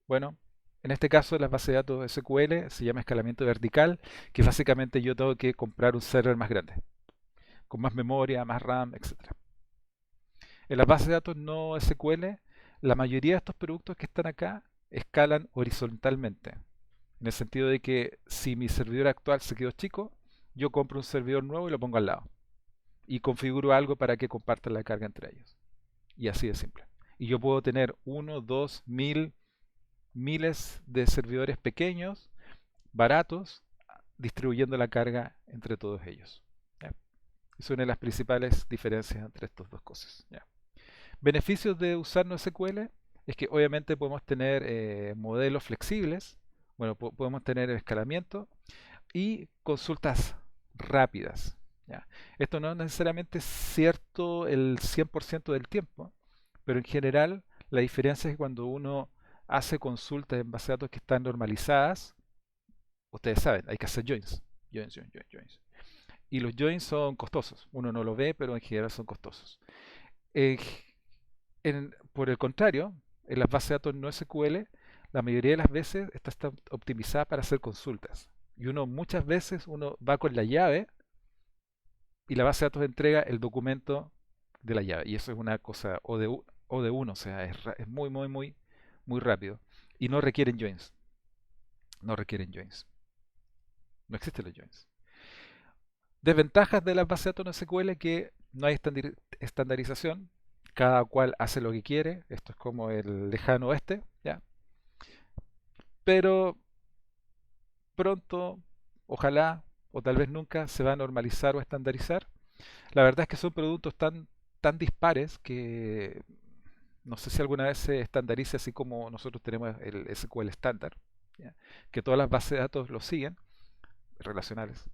Bueno, en este caso las bases de datos SQL se llama escalamiento vertical, que básicamente yo tengo que comprar un server más grande, con más memoria, más RAM, etcétera. En las bases de datos no SQL, la mayoría de estos productos que están acá escalan horizontalmente, en el sentido de que si mi servidor actual se quedó chico, yo compro un servidor nuevo y lo pongo al lado. Y configuro algo para que compartan la carga entre ellos. Y así de simple. Y yo puedo tener uno, dos, miles de servidores pequeños, baratos, distribuyendo la carga entre todos ellos. ¿Ya? Es una de las principales diferencias entre estas dos cosas. ¿Ya? Beneficios de usar NoSQL es que obviamente podemos tener modelos flexibles, bueno, podemos tener escalamiento y consultas rápidas. ¿Ya? Esto no es necesariamente cierto el 100% del tiempo, pero en general la diferencia es que cuando uno hace consultas en base de datos que están normalizadas, ustedes saben, hay que hacer joins. Joins, joins, joins, joins. Y los joins son costosos. Uno no lo ve, pero en general son costosos. En por el contrario, en las bases de datos no SQL, la mayoría de las veces está optimizada para hacer consultas. Y uno muchas veces uno va con la llave y la base de datos entrega el documento de la llave. Y eso es una cosa o de uno, o sea, es muy, muy, muy, muy rápido. Y no requieren joins. No requieren joins. No existen los joins. Desventajas de las bases de datos no SQL que no hay estandarización. Cada cual hace lo que quiere. Esto es como el lejano oeste, ¿ya? Pero pronto, ojalá, o tal vez nunca, se va a normalizar o estandarizar. La verdad es que son productos tan dispares que no sé si alguna vez se estandarice así como nosotros tenemos el SQL estándar, ¿ya? Que todas las bases de datos lo siguen, relacionales.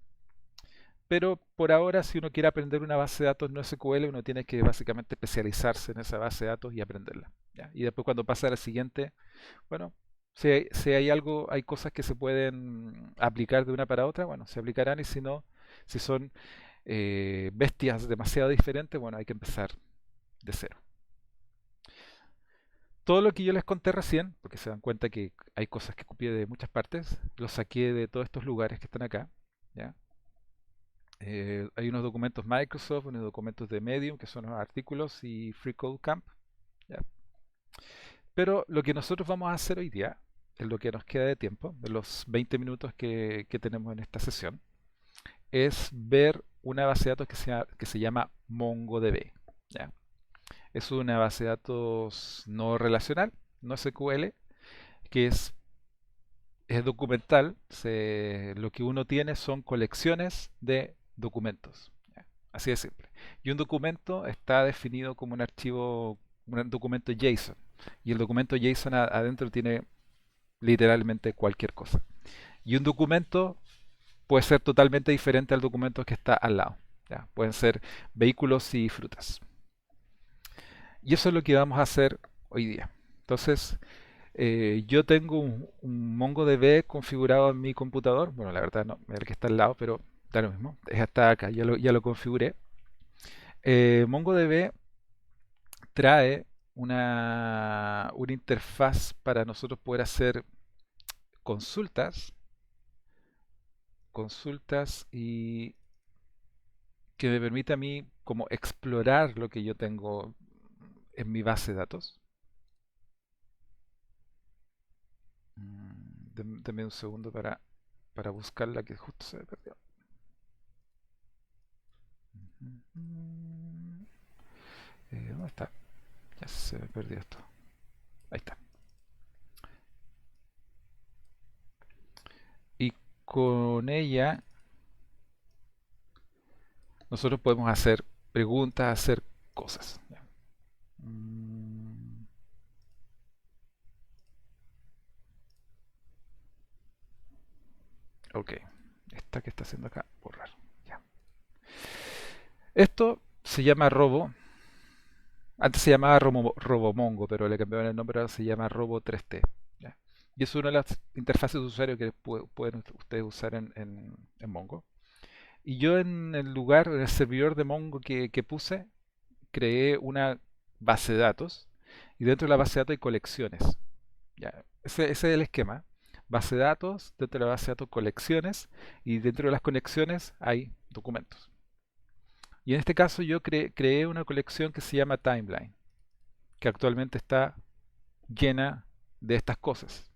Pero por ahora, si uno quiere aprender una base de datos no SQL, uno tiene que básicamente especializarse en esa base de datos y aprenderla. ¿Ya? Y después cuando pasa a la siguiente, bueno, si hay algo, hay cosas que se pueden aplicar de una para otra, bueno, se aplicarán y si no, si son bestias demasiado diferentes, bueno, hay que empezar de cero. Todo lo que yo les conté recién, porque se dan cuenta que hay cosas que copié de muchas partes, lo saqué de todos estos lugares que están acá. ¿Ya? Hay unos documentos Microsoft, unos documentos de Medium, que son los artículos, y Free Code Camp. ¿Ya? Pero lo que nosotros vamos a hacer hoy día, en lo que nos queda de tiempo, de los 20 minutos que tenemos en esta sesión, es ver una base de datos que se llama MongoDB. ¿Ya? Es una base de datos no relacional, no SQL, que es documental. Lo que uno tiene son colecciones de documentos. ¿Ya? Así de simple. Y un documento está definido como un archivo, un documento JSON. Y el documento JSON adentro tiene literalmente cualquier cosa. Y un documento puede ser totalmente diferente al documento que está al lado. ¿Ya? Pueden ser vehículos y frutas. Y eso es lo que vamos a hacer hoy día. Entonces, yo tengo un MongoDB configurado en mi computador. Bueno, la verdad no, el que está al lado, pero da lo mismo. Está acá, ya lo configuré. MongoDB trae una interfaz para nosotros poder hacer consultas, consultas y que me permite a mí como explorar lo que yo tengo en mi base de datos. Deme un segundo para buscar la que justo se me perdió. ¿Dónde está? Ya se me perdió esto. Ahí está. Y con ella nosotros podemos hacer preguntas, hacer cosas. ¿Ya? Mm, ok. Esta que está haciendo acá, borrar. Ya. Esto se llama Robo. Antes se llamaba RoboMongo, pero le cambiaron el nombre, ahora se llama Robo 3T. ¿Ya? Y es una de las interfaces de usuario que pueden ustedes usar en Mongo. Y yo en el lugar, en el servidor de Mongo que puse, creé una base de datos. Y dentro de la base de datos hay colecciones. ¿Ya? Ese es el esquema. Base de datos, dentro de la base de datos colecciones. Y dentro de las conexiones hay documentos. Y en este caso yo creé una colección que se llama Timeline, que actualmente está llena de estas cosas.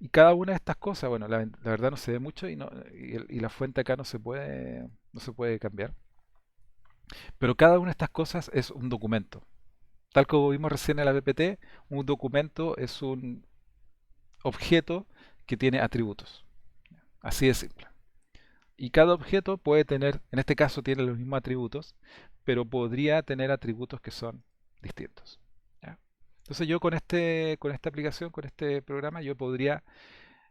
Y cada una de estas cosas, bueno, la verdad no se ve mucho y la fuente acá no se puede cambiar. Pero cada una de estas cosas es un documento. Tal como vimos recién en la PPT, un documento es un objeto que tiene atributos. Así de simple. Y cada objeto puede tener, en este caso tiene los mismos atributos, pero podría tener atributos que son distintos. ¿Ya? Entonces yo con esta aplicación, con este programa, yo podría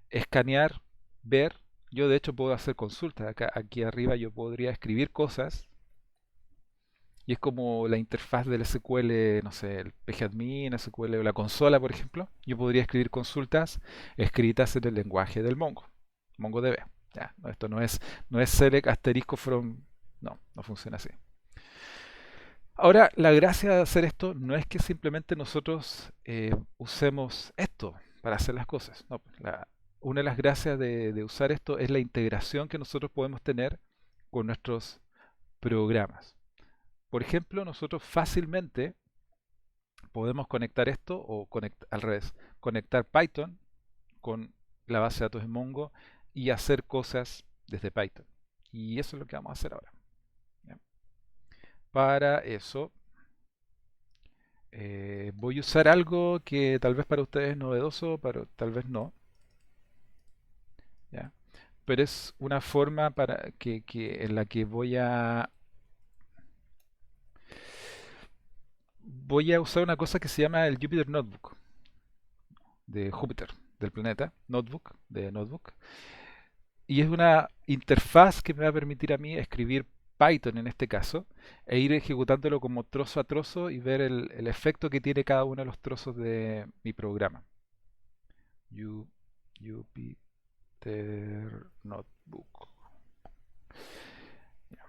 escanear, ver, yo de hecho puedo hacer consultas. Aquí arriba yo podría escribir cosas y es como la interfaz del SQL, no sé, el pgadmin, SQL o la consola, por ejemplo. Yo podría escribir consultas escritas en el lenguaje del Mongo, MongoDB. Ya, esto no es select asterisco from, no funciona así. Ahora, la gracia de hacer esto no es que simplemente nosotros usemos esto para hacer las cosas. No, pues, una de las gracias de usar esto es la integración que nosotros podemos tener con nuestros programas. Por ejemplo, nosotros fácilmente podemos conectar esto o al revés, conectar Python con la base de datos de Mongo y hacer cosas desde Python. Y eso es lo que vamos a hacer ahora. ¿Ya? Para eso voy a usar algo que tal vez para ustedes es novedoso, pero tal vez no. ¿Ya? Pero es una forma en la que voy a usar una cosa que se llama el Jupyter Notebook de Júpiter, del planeta, Notebook, de Notebook. Y es una interfaz que me va a permitir a mí escribir Python en este caso, e ir ejecutándolo como trozo a trozo y ver el efecto que tiene cada uno de los trozos de mi programa. Jupyter Notebook. Ya.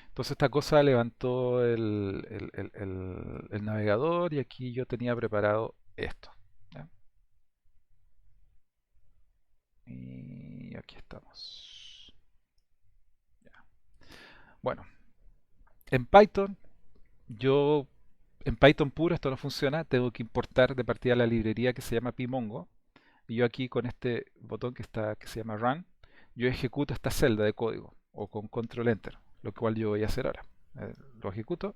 Entonces esta cosa levantó el navegador y aquí yo tenía preparado esto. ¿Ya? Y aquí estamos. Ya. Bueno, en Python yo en Python puro esto no funciona, tengo que importar de partida la librería que se llama pmongo, y yo aquí con este botón que se llama Run, yo ejecuto esta celda de código, o con Control Enter, lo cual yo voy a hacer ahora. Lo ejecuto,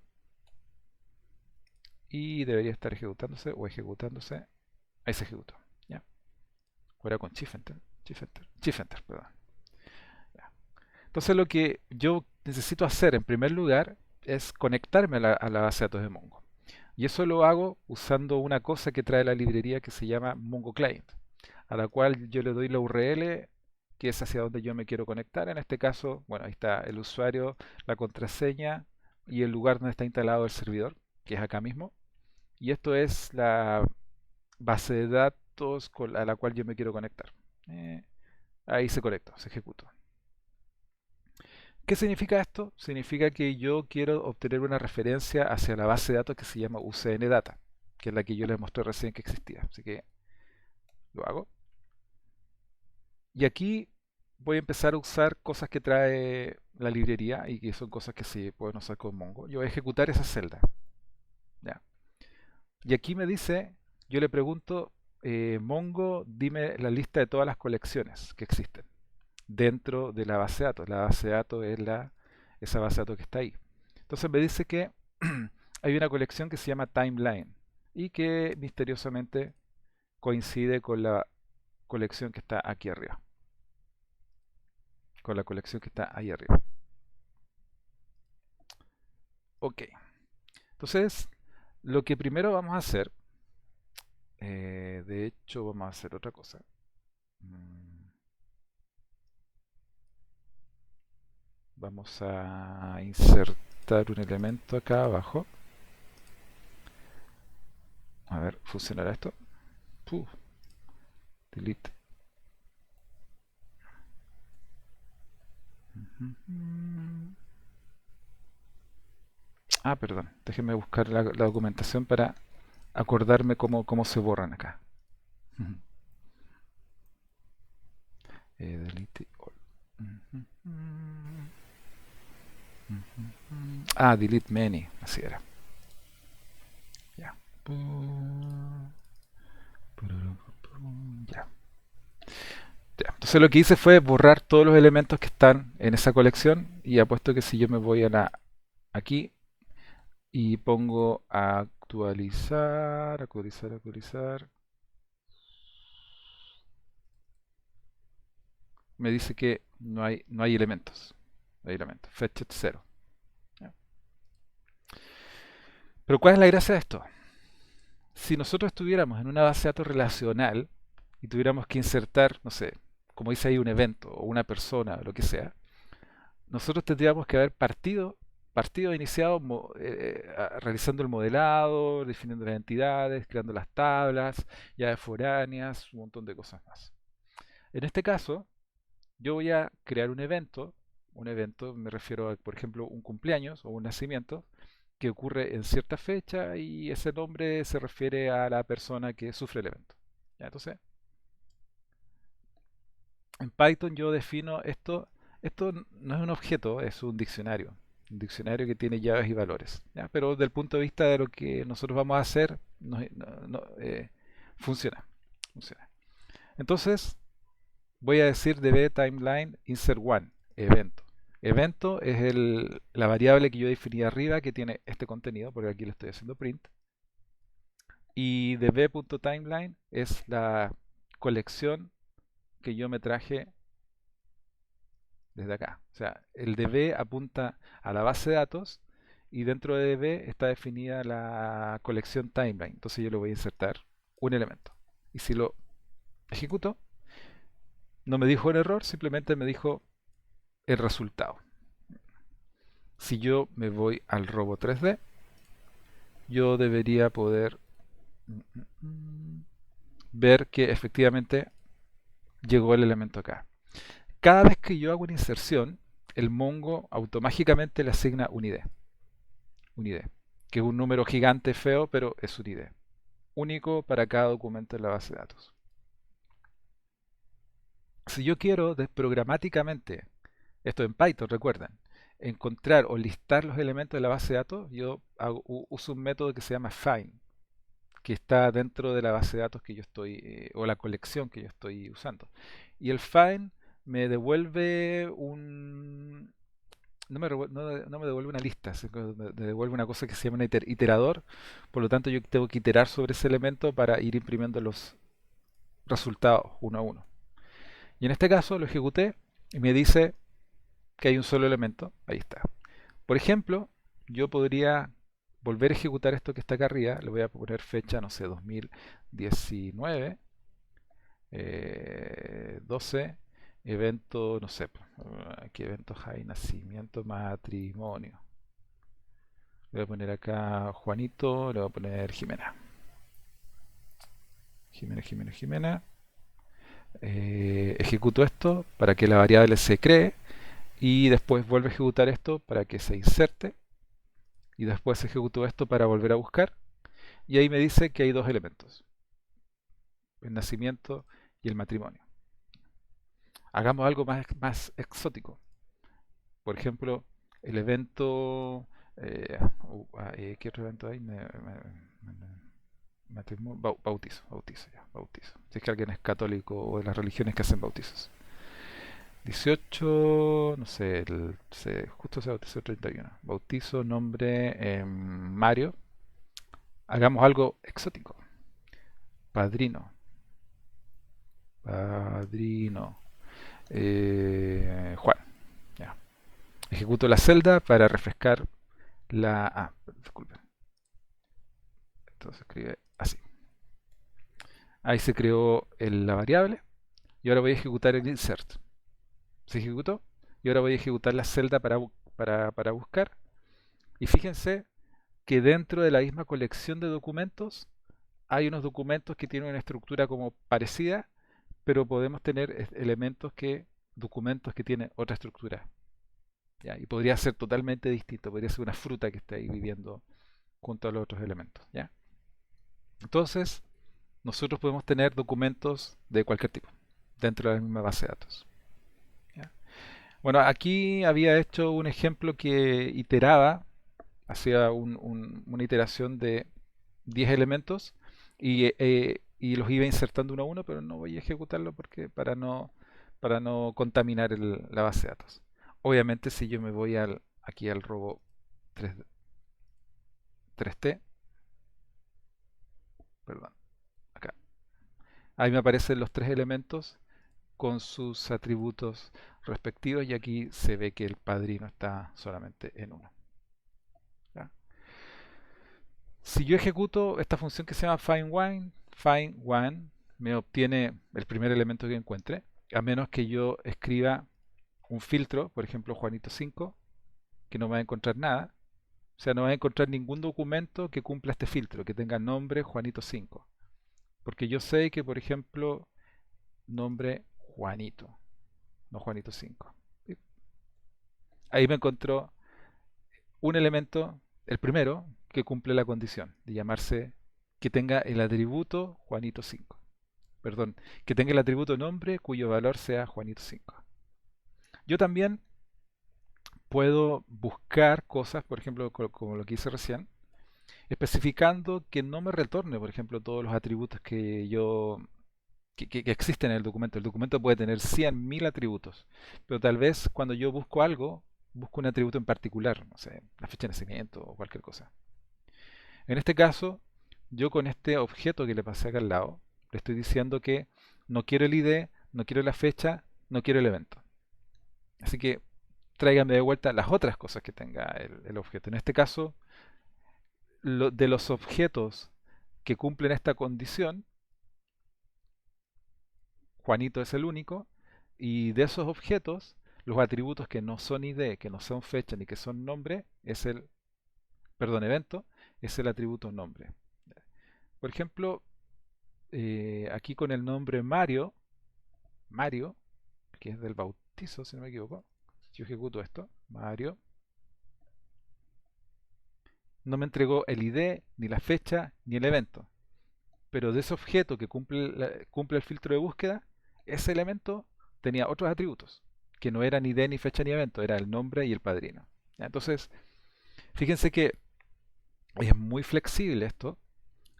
y debería estar ejecutándose, o ejecutándose, ahí se ejecutó, ¿ya? Ahora con Shift Enter, Shift Enter, Shift Enter, perdón. Ya. Entonces lo que yo necesito hacer en primer lugar es conectarme a la base de datos de Mongo. Y eso lo hago usando una cosa que trae la librería que se llama Mongo Client, a la cual yo le doy la URL que es hacia donde yo me quiero conectar. En este caso, bueno, ahí está el usuario, la contraseña y el lugar donde está instalado el servidor, que es acá mismo. Y esto es la base de datos a la cual yo me quiero conectar. Ahí se conecta, se ejecuta. ¿Qué significa esto? Significa que yo quiero obtener una referencia hacia la base de datos que se llama UCN Data, que es la que yo les mostré recién que existía. Así que lo hago. Y aquí voy a empezar a usar cosas que trae la librería y que son cosas que se pueden usar con Mongo. Yo voy a ejecutar esa celda. ¿Ya? Y aquí me dice, yo le pregunto, Mongo, dime la lista de todas las colecciones que existen dentro de la base de datos. La base de datos es esa base de datos que está ahí. Entonces me dice que hay una colección que se llama Timeline y que misteriosamente coincide con la colección que está aquí arriba. Con la colección que está ahí arriba. Ok. Entonces, lo que primero vamos a hacer, de hecho vamos a hacer otra cosa. Vamos a insertar un elemento acá abajo. A ver, ¿funcionará esto? Delete. Ah, perdón. Déjenme buscar la documentación para acordarme cómo se borran acá. Delete all. Ah, delete many. Así era. Ya. Ya. Ya. Entonces lo que hice fue borrar todos los elementos que están en esa colección y apuesto que si yo me voy a aquí y pongo a actualizar, actualizar, me dice que no hay elementos. No hay elementos. Fetched 0. ¿Ya? Pero ¿cuál es la gracia de esto? Si nosotros estuviéramos en una base de datos relacional y tuviéramos que insertar, no sé, como dice ahí, un evento o una persona o lo que sea, nosotros tendríamos que haber iniciado realizando el modelado, definiendo las entidades, creando las tablas, llaves foráneas, un montón de cosas más. En este caso, yo voy a crear un evento me refiero a, por ejemplo, un cumpleaños o un nacimiento, que ocurre en cierta fecha y ese nombre se refiere a la persona que sufre el evento. ¿Ya? Entonces, en Python yo defino esto no es un objeto, es un diccionario que tiene llaves y valores. ¿Ya? Pero desde el punto de vista de lo que nosotros vamos a hacer, funciona, funciona. Entonces, voy a decir db timeline insert one, evento. Evento es la variable que yo definí arriba que tiene este contenido, porque aquí le estoy haciendo print. Y db.timeline es la colección que yo me traje desde acá. O sea, el db apunta a la base de datos y dentro de db está definida la colección timeline. Entonces yo le voy a insertar un elemento. Y si lo ejecuto, no me dijo el error, simplemente me dijo el resultado. Si yo me voy al robo 3D, yo debería poder ver que efectivamente llegó el elemento acá. Cada vez que yo hago una inserción, el Mongo automáticamente le asigna un ID. Un ID, que es un número gigante feo, pero es un ID. Único para cada documento en la base de datos. Si yo quiero programáticamente, esto en Python, recuerden, encontrar o listar los elementos de la base de datos, yo uso un método que se llama find, que está dentro de la base de datos que yo estoy, o la colección que yo estoy usando. Y el find me devuelve un... No me devuelve una lista, me devuelve una cosa que se llama un iterador, por lo tanto yo tengo que iterar sobre ese elemento para ir imprimiendo los resultados uno a uno. Y en este caso lo ejecuté y me dice que hay un solo elemento, ahí está. Por ejemplo, yo podría volver a ejecutar esto que está acá arriba, le voy a poner fecha, no sé, 2019, 12, evento, no sé, ¿qué eventos hay? Nacimiento, matrimonio. Le voy a poner acá Juanito, le voy a poner Jimena. Jimena. Ejecuto esto para que la variable se cree y después vuelvo a ejecutar esto para que se inserte y después ejecuto esto para volver a buscar y ahí me dice que hay dos elementos, el nacimiento y el matrimonio. Hagamos algo más exótico. Por ejemplo, el evento... ¿qué otro evento hay? Bautizo. Si es que alguien es católico o de las religiones que hacen bautizos. 18, no sé, justo se bautizó 31. Bautizo, nombre, Mario. Hagamos algo exótico. Padrino. Padrino. Juan. Ya. Ejecuto la celda para refrescar la... Ah, disculpen. Esto se escribe así. Ahí se creó la variable. Y ahora voy a ejecutar el insert. Se ejecutó. Y ahora voy a ejecutar la celda para buscar. Y fíjense que dentro de la misma colección de documentos hay unos documentos que tienen una estructura como parecida, pero podemos tener documentos que tienen otra estructura. ¿Ya? Y podría ser totalmente distinto, podría ser una fruta que esté ahí viviendo junto a los otros elementos. ¿Ya? Entonces, nosotros podemos tener documentos de cualquier tipo dentro de la misma base de datos. ¿Ya? Bueno, aquí había hecho un ejemplo que iteraba, hacía una iteración de 10 elementos y los iba insertando uno a uno, pero no voy a ejecutarlo porque para no contaminar la base de datos. Obviamente si yo me voy aquí al robo 3T, perdón, acá. Ahí me aparecen los tres elementos con sus atributos respectivos y aquí se ve que el padrino está solamente en uno. ¿Ya? Si yo ejecuto esta función que se llama find one me obtiene el primer elemento que encuentre, a menos que yo escriba un filtro, por ejemplo Juanito 5, que no va a encontrar nada. O sea, no va a encontrar ningún documento que cumpla este filtro, que tenga nombre Juanito 5. Porque yo sé que, por ejemplo, nombre Juanito, no Juanito 5. Ahí me encontró un elemento, el primero, que cumple la condición de llamarse, que tenga el atributo Juanito 5. Perdón, que tenga el atributo nombre cuyo valor sea Juanito 5. Yo también puedo buscar cosas, por ejemplo, como lo que hice recién, especificando que no me retorne, por ejemplo, todos los atributos que existen en el documento. El documento puede tener 100.000 atributos, pero tal vez cuando yo busco algo, busco un atributo en particular, no sé, la fecha de nacimiento o cualquier cosa. En este caso, yo con este objeto que le pasé acá al lado, le estoy diciendo que no quiero el ID, no quiero la fecha, no quiero el evento. Así que tráigame de vuelta las otras cosas que tenga el objeto. En este caso, de los objetos que cumplen esta condición, Juanito es el único, y de esos objetos, los atributos que no son ID, que no son fecha ni que son nombre, evento, es el atributo nombre. Por ejemplo, aquí con el nombre Mario, que es del bautizo, si no me equivoco, si yo ejecuto esto, Mario, no me entregó el ID, ni la fecha, ni el evento. Pero de ese objeto que cumple el filtro de búsqueda, ese elemento tenía otros atributos, que no eran ID, ni fecha, ni evento, era el nombre y el padrino. ¿Ya? Entonces, fíjense que es muy flexible esto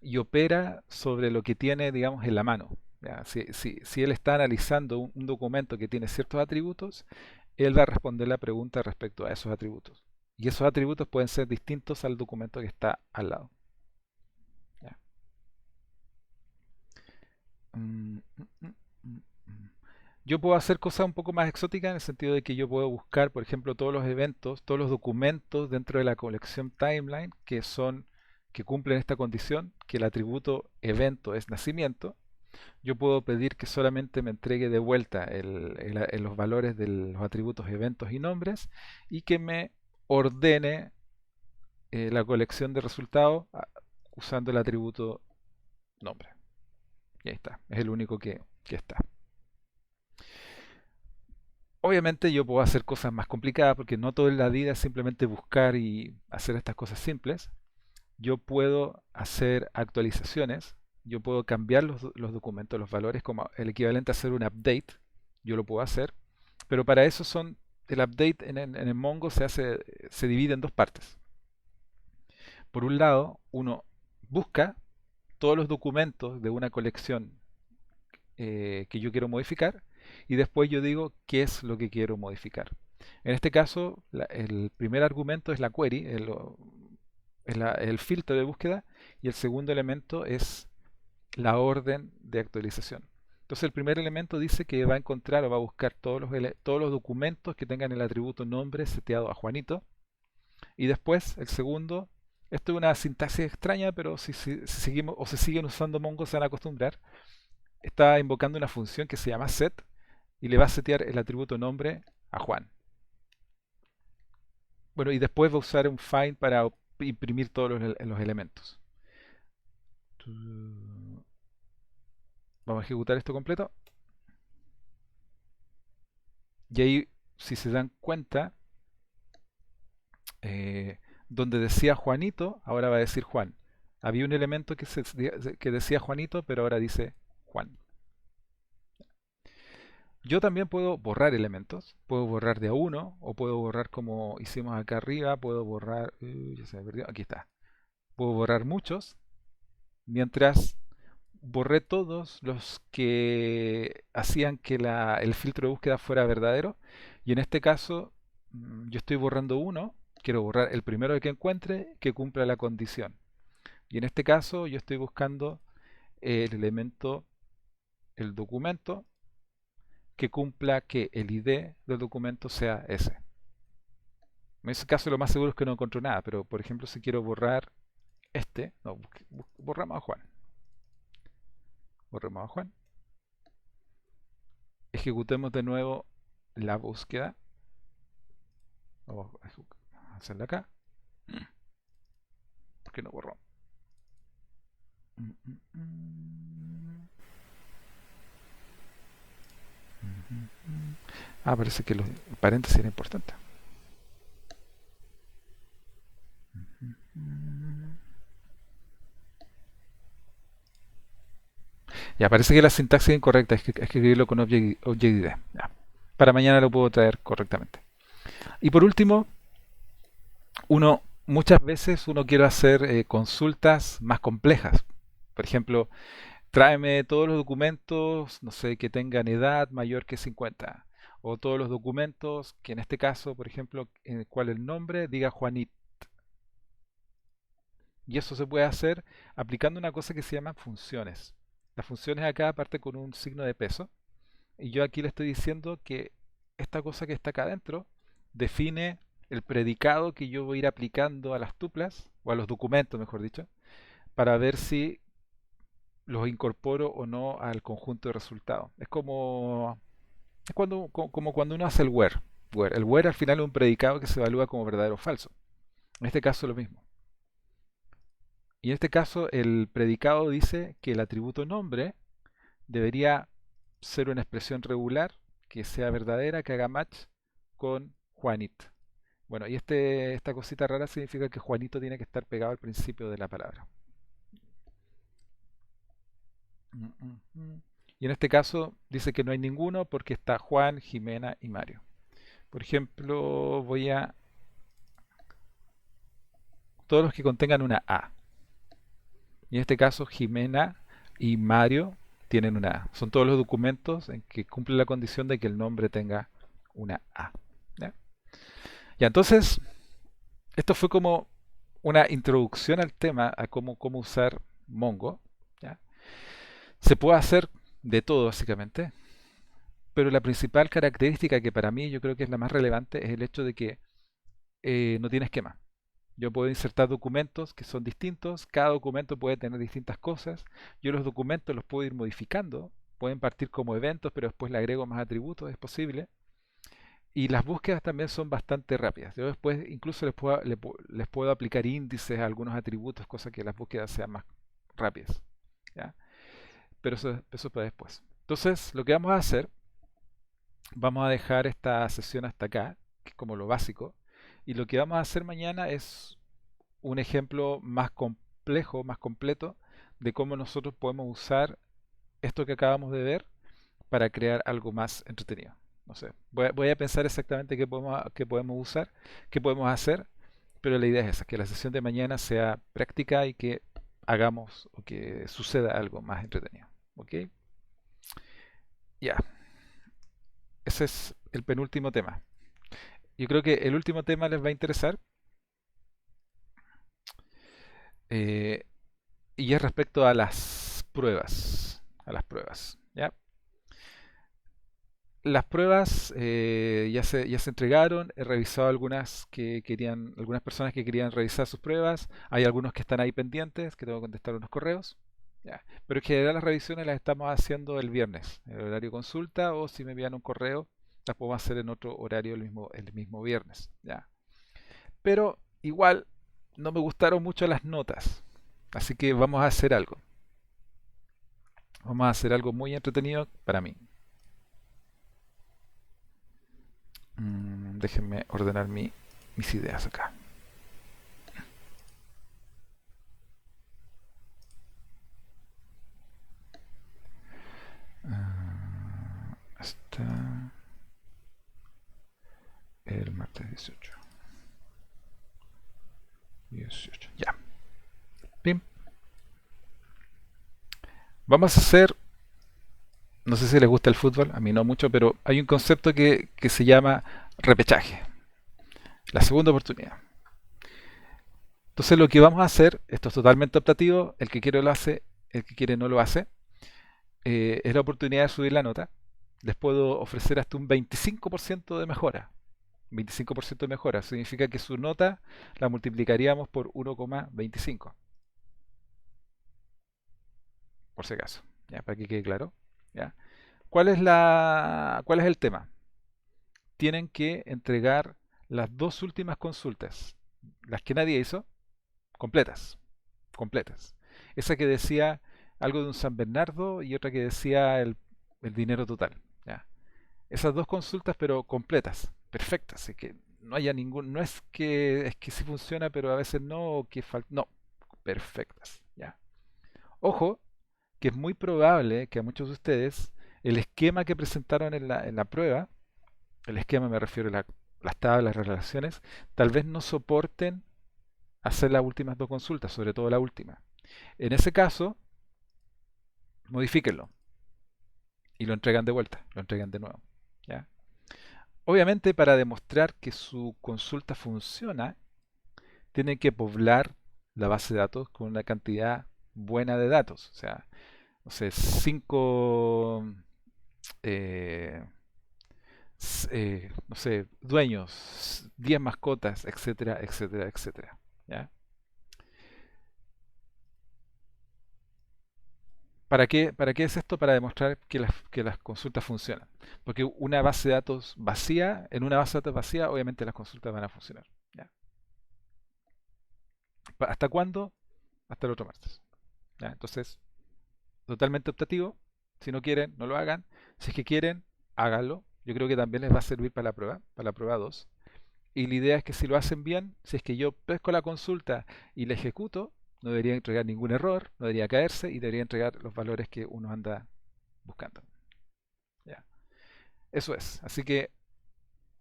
y opera sobre lo que tiene, digamos, en la mano. ¿Ya? Si él está analizando un documento que tiene ciertos atributos, él va a responder la pregunta respecto a esos atributos. Y esos atributos pueden ser distintos al documento que está al lado. ¿Ya? Mm, mm, mm, mm, mm. Yo puedo hacer cosas un poco más exóticas en el sentido de que yo puedo buscar, por ejemplo, todos los eventos, todos los documentos dentro de la colección timeline que cumplen esta condición, que el atributo evento es nacimiento. Yo puedo pedir que solamente me entregue de vuelta los valores de los atributos eventos y nombres y que me ordene la colección de resultados usando el atributo nombre. Y ahí está, es el único que está. Obviamente yo puedo hacer cosas más complicadas porque no todo en la vida es simplemente buscar y hacer estas cosas simples. Yo puedo hacer actualizaciones, yo puedo cambiar los documentos, los valores, como el equivalente a hacer un update, yo lo puedo hacer, pero para eso el update en el Mongo se divide en dos partes. Por un lado, uno busca todos los documentos de una colección que yo quiero modificar y después yo digo qué es lo que quiero modificar. En este caso, el primer argumento es la query, el filtro de búsqueda, y el segundo elemento es la orden de actualización. Entonces el primer elemento dice que va a encontrar o va a buscar todos los documentos que tengan el atributo nombre seteado a Juanito. Y después el segundo, esto es una sintaxis extraña, pero si seguimos o se siguen usando Mongo se van a acostumbrar. Está invocando una función que se llama set y le va a setear el atributo nombre a Juan. Bueno, y después va a usar un find para imprimir todos los elementos. Vamos a ejecutar esto completo. Y ahí, si se dan cuenta, eh, donde decía Juanito, ahora va a decir Juan. Había un elemento que decía Juanito, pero ahora dice Juan. Yo también puedo borrar elementos. Puedo borrar de a uno, o puedo borrar como hicimos acá arriba. Puedo borrar. Ya se me perdió. Aquí está. Puedo borrar muchos. Mientras borré todos los que hacían que el filtro de búsqueda fuera verdadero. Y en este caso, yo estoy borrando uno. Quiero borrar el primero que encuentre que cumpla la condición. Y en este caso, yo estoy buscando el elemento, el documento, que cumpla que el ID del documento sea ese. En ese caso, lo más seguro es que no encuentro nada. Pero, por ejemplo, si quiero borrar no, borramos a Juan. Borremos a Juan. Ejecutemos de nuevo la búsqueda. Vamos a hacerla acá. ¿Por qué no borró? Ah, parece que los paréntesis era importante. Ya, parece que la sintaxis es incorrecta, hay que escribirlo con Object-ID. Ya. Para mañana lo puedo traer correctamente. Y por último, muchas veces uno quiere hacer consultas más complejas. Por ejemplo, tráeme todos los documentos, no sé, que tengan edad mayor que 50. O todos los documentos que en este caso, por ejemplo, en el cual el nombre diga Juanit. Y eso se puede hacer aplicando una cosa que se llama funciones. Las funciones acá parte con un signo de peso. Y yo aquí le estoy diciendo que esta cosa que está acá adentro define el predicado que yo voy a ir aplicando a las tuplas, o a los documentos, mejor dicho, para ver si los incorporo o no al conjunto de resultados. Como cuando uno hace el where. El where al final es un predicado que se evalúa como verdadero o falso. En este caso lo mismo. Y en este caso el predicado dice que el atributo nombre debería ser una expresión regular que sea verdadera, que haga match con Juanit. Bueno, y esta cosita rara significa que Juanito tiene que estar pegado al principio de la palabra. Y en este caso dice que no hay ninguno porque está Juan, Jimena y Mario. Por ejemplo, voy a todos los que contengan una A. Y en este caso, Jimena y Mario tienen una A. Son todos los documentos en que cumple la condición de que el nombre tenga una A. ¿Ya? Ya, entonces, esto fue como una introducción al tema, a cómo usar Mongo. ¿Ya? Se puede hacer de todo, básicamente, pero la principal característica que para mí yo creo que es la más relevante es el hecho de que no tiene esquema. Yo puedo insertar documentos que son distintos, cada documento puede tener distintas cosas. Yo los documentos los puedo ir modificando, pueden partir como eventos, pero después le agrego más atributos, es posible. Y las búsquedas también son bastante rápidas. Yo después incluso les puedo aplicar índices a algunos atributos, cosa que las búsquedas sean más rápidas. ¿Ya? Pero eso para después. Entonces, lo que vamos a hacer, vamos a dejar esta sesión hasta acá, que es como lo básico. Y lo que vamos a hacer mañana es un ejemplo más complejo, más completo, de cómo nosotros podemos usar esto que acabamos de ver para crear algo más entretenido. No sé, voy a pensar exactamente qué podemos usar, qué podemos hacer, pero la idea es esa, que la sesión de mañana sea práctica y que hagamos o que suceda algo más entretenido. ¿Ok? Ya, ese es el penúltimo tema. Yo creo que el último tema les va a interesar eh, y es respecto a las pruebas. A las pruebas. ¿Ya? Las pruebas ya se entregaron, he revisado algunas personas que querían revisar sus pruebas, hay algunos que están ahí pendientes, que tengo que contestar unos correos, ya. Pero en general las revisiones las estamos haciendo el viernes, en el horario de consulta, o si me envían un correo, las podemos hacer en otro horario el mismo viernes, ya. Pero igual no me gustaron mucho las notas, así que vamos a hacer algo. Vamos a hacer algo muy entretenido para mí. Déjenme ordenar mis ideas acá. Hasta el martes 18. 18. Ya. Pim. Vamos a hacer, no sé si les gusta el fútbol, a mí no mucho, pero hay un concepto que se llama repechaje, la segunda oportunidad. Entonces lo que vamos a hacer, esto es totalmente optativo, el que quiere lo hace, el que quiere no lo hace, es la oportunidad de subir la nota. Les puedo ofrecer hasta un 25% de mejora. 25% de mejora significa que su nota la multiplicaríamos por 1,25, por si acaso, ¿ya? Para que quede claro. ¿Ya? ¿Cuál es el tema? Tienen que entregar las dos últimas consultas, las que nadie hizo, completas, completas. Esa que decía algo de un San Bernardo y otra que decía el dinero total. ¿Ya? Esas dos consultas, pero completas, perfectas, así que no haya ningún, no es que sí funciona, pero a veces no, o que falta, no, perfectas, ¿ya? Ojo, que es muy probable que a muchos de ustedes el esquema que presentaron en la prueba, el esquema me refiero a las tablas, las relaciones, tal vez no soporten hacer las últimas dos consultas, sobre todo la última. En ese caso, modifíquenlo y lo entregan de vuelta, lo entregan de nuevo, ¿ya? Obviamente, para demostrar que su consulta funciona, tienen que poblar la base de datos con una cantidad buena de datos. O sea, no sé, 5, no sé, dueños, 10 mascotas, etcétera, etcétera, etcétera. ¿Ya? Para qué es esto? Para demostrar que las consultas funcionan. Porque una base de datos vacía, en una base de datos vacía, obviamente las consultas van a funcionar. ¿Ya? ¿Hasta cuándo? Hasta el otro martes. ¿Ya? Entonces, totalmente optativo. Si no quieren, no lo hagan. Si es que quieren, háganlo. Yo creo que también les va a servir para la prueba 2. Y la idea es que si lo hacen bien, si es que yo pesco la consulta y la ejecuto, no debería entregar ningún error, no debería caerse y debería entregar los valores que uno anda buscando. ¿Ya? Eso es. Así que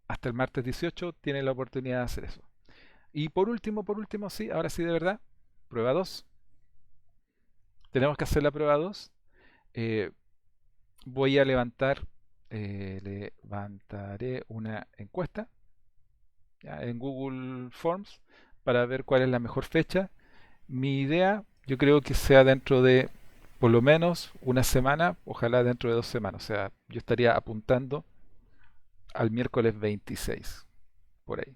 hasta el martes 18 tienen la oportunidad de hacer eso. Y por último, sí, ahora sí de verdad, prueba 2. Tenemos que hacer la prueba 2. Eh, voy a levantaré una encuesta ya, en Google Forms para ver cuál es la mejor fecha. Mi idea, yo creo que sea dentro de por lo menos una semana, ojalá dentro de 2 semanas. O sea, yo estaría apuntando al miércoles 26, por ahí.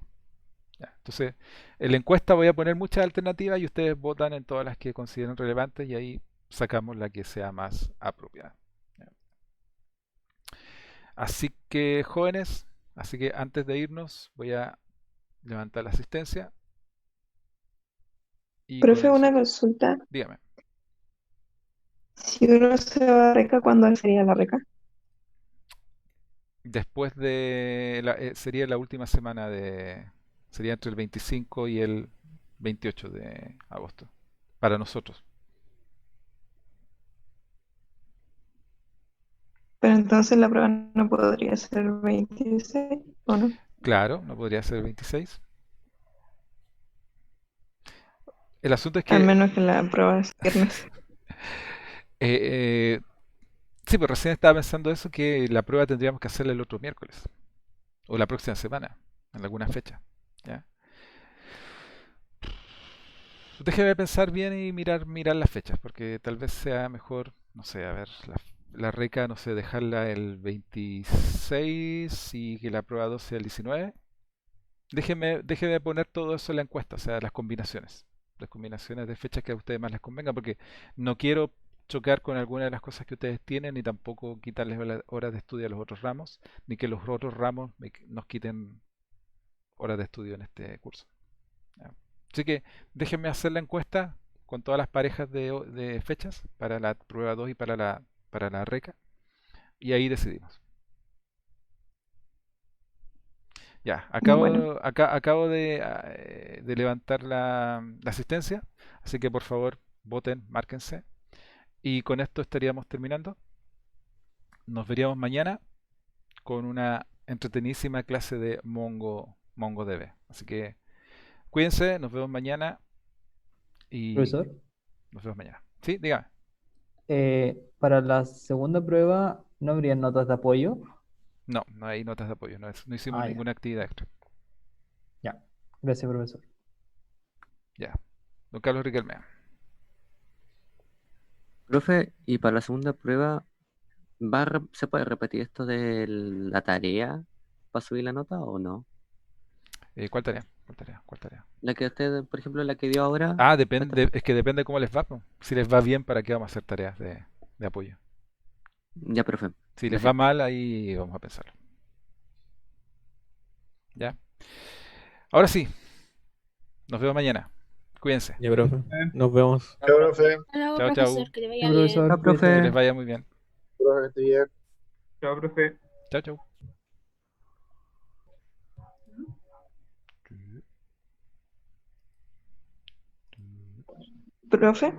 Ya. Entonces, en la encuesta voy a poner muchas alternativas y ustedes votan en todas las que consideren relevantes y ahí sacamos la que sea más apropiada. Ya. Así que, jóvenes, así que antes de irnos voy a levantar la asistencia y con Profe, eso, una consulta. dígame. Si uno se va a Reca, ¿cuándo sería la Reca? Después sería la última semana sería entre el 25 y el 28 de agosto, para nosotros. Pero entonces la prueba no podría ser 26, ¿o no? Claro, no podría ser el 26. El asunto es Al que, menos que la prueba es viernes. eh, sí, pues recién estaba pensando eso, que la prueba tendríamos que hacerla el otro miércoles, o la próxima semana, en alguna fecha. ¿Ya? Déjeme pensar bien y mirar las fechas, porque tal vez sea mejor, no sé, a ver, la reca, no sé, dejarla el 26 y que la prueba 2 sea el 19. Déjeme poner todo eso en la encuesta, o sea, las combinaciones de fechas que a ustedes más les convengan, porque no quiero chocar con alguna de las cosas que ustedes tienen, ni tampoco quitarles horas de estudio a los otros ramos, ni que los otros ramos nos quiten horas de estudio en este curso. ¿Ya? Así que déjenme hacer la encuesta con todas las parejas de fechas para la prueba 2 y para la reca, y ahí decidimos. Ya, Bueno, acabo de levantar la asistencia, así que por favor voten, márquense. Y con esto estaríamos terminando. Nos veríamos mañana con una entretenidísima clase de MongoDB. Así que cuídense, nos vemos mañana y Profesor, nos vemos mañana. Sí, dígame. para la segunda prueba no habría notas de apoyo. No, no hay notas de apoyo, no hicimos Ah, ya, ninguna actividad extra. ya. Gracias, profesor. Ya. Don Carlos Riquelme. Profe, y para la segunda prueba, ¿se puede repetir esto de la tarea para subir la nota o no? ¿Cuál tarea? ¿Cuál tarea? ¿Cuál tarea? La que usted, por ejemplo, la que dio ahora, Ah, esta- depende, es que depende cómo les va, po. Si les va bien, ¿para qué vamos a hacer tareas de apoyo? ya, profe, Si les va gracias. mal, ahí vamos a pensarlo. ¿Ya? Ahora sí, nos vemos mañana. Cuídense. Ya, profe. Nos vemos. Chao, profe. Hola, Chao, chao. profesor, que le Sí, vaya bien. profesor, Chao, Que cuídese. les profe. vaya muy bien. Profe, que esté bien. Chao, profe. Chao, chao. profe.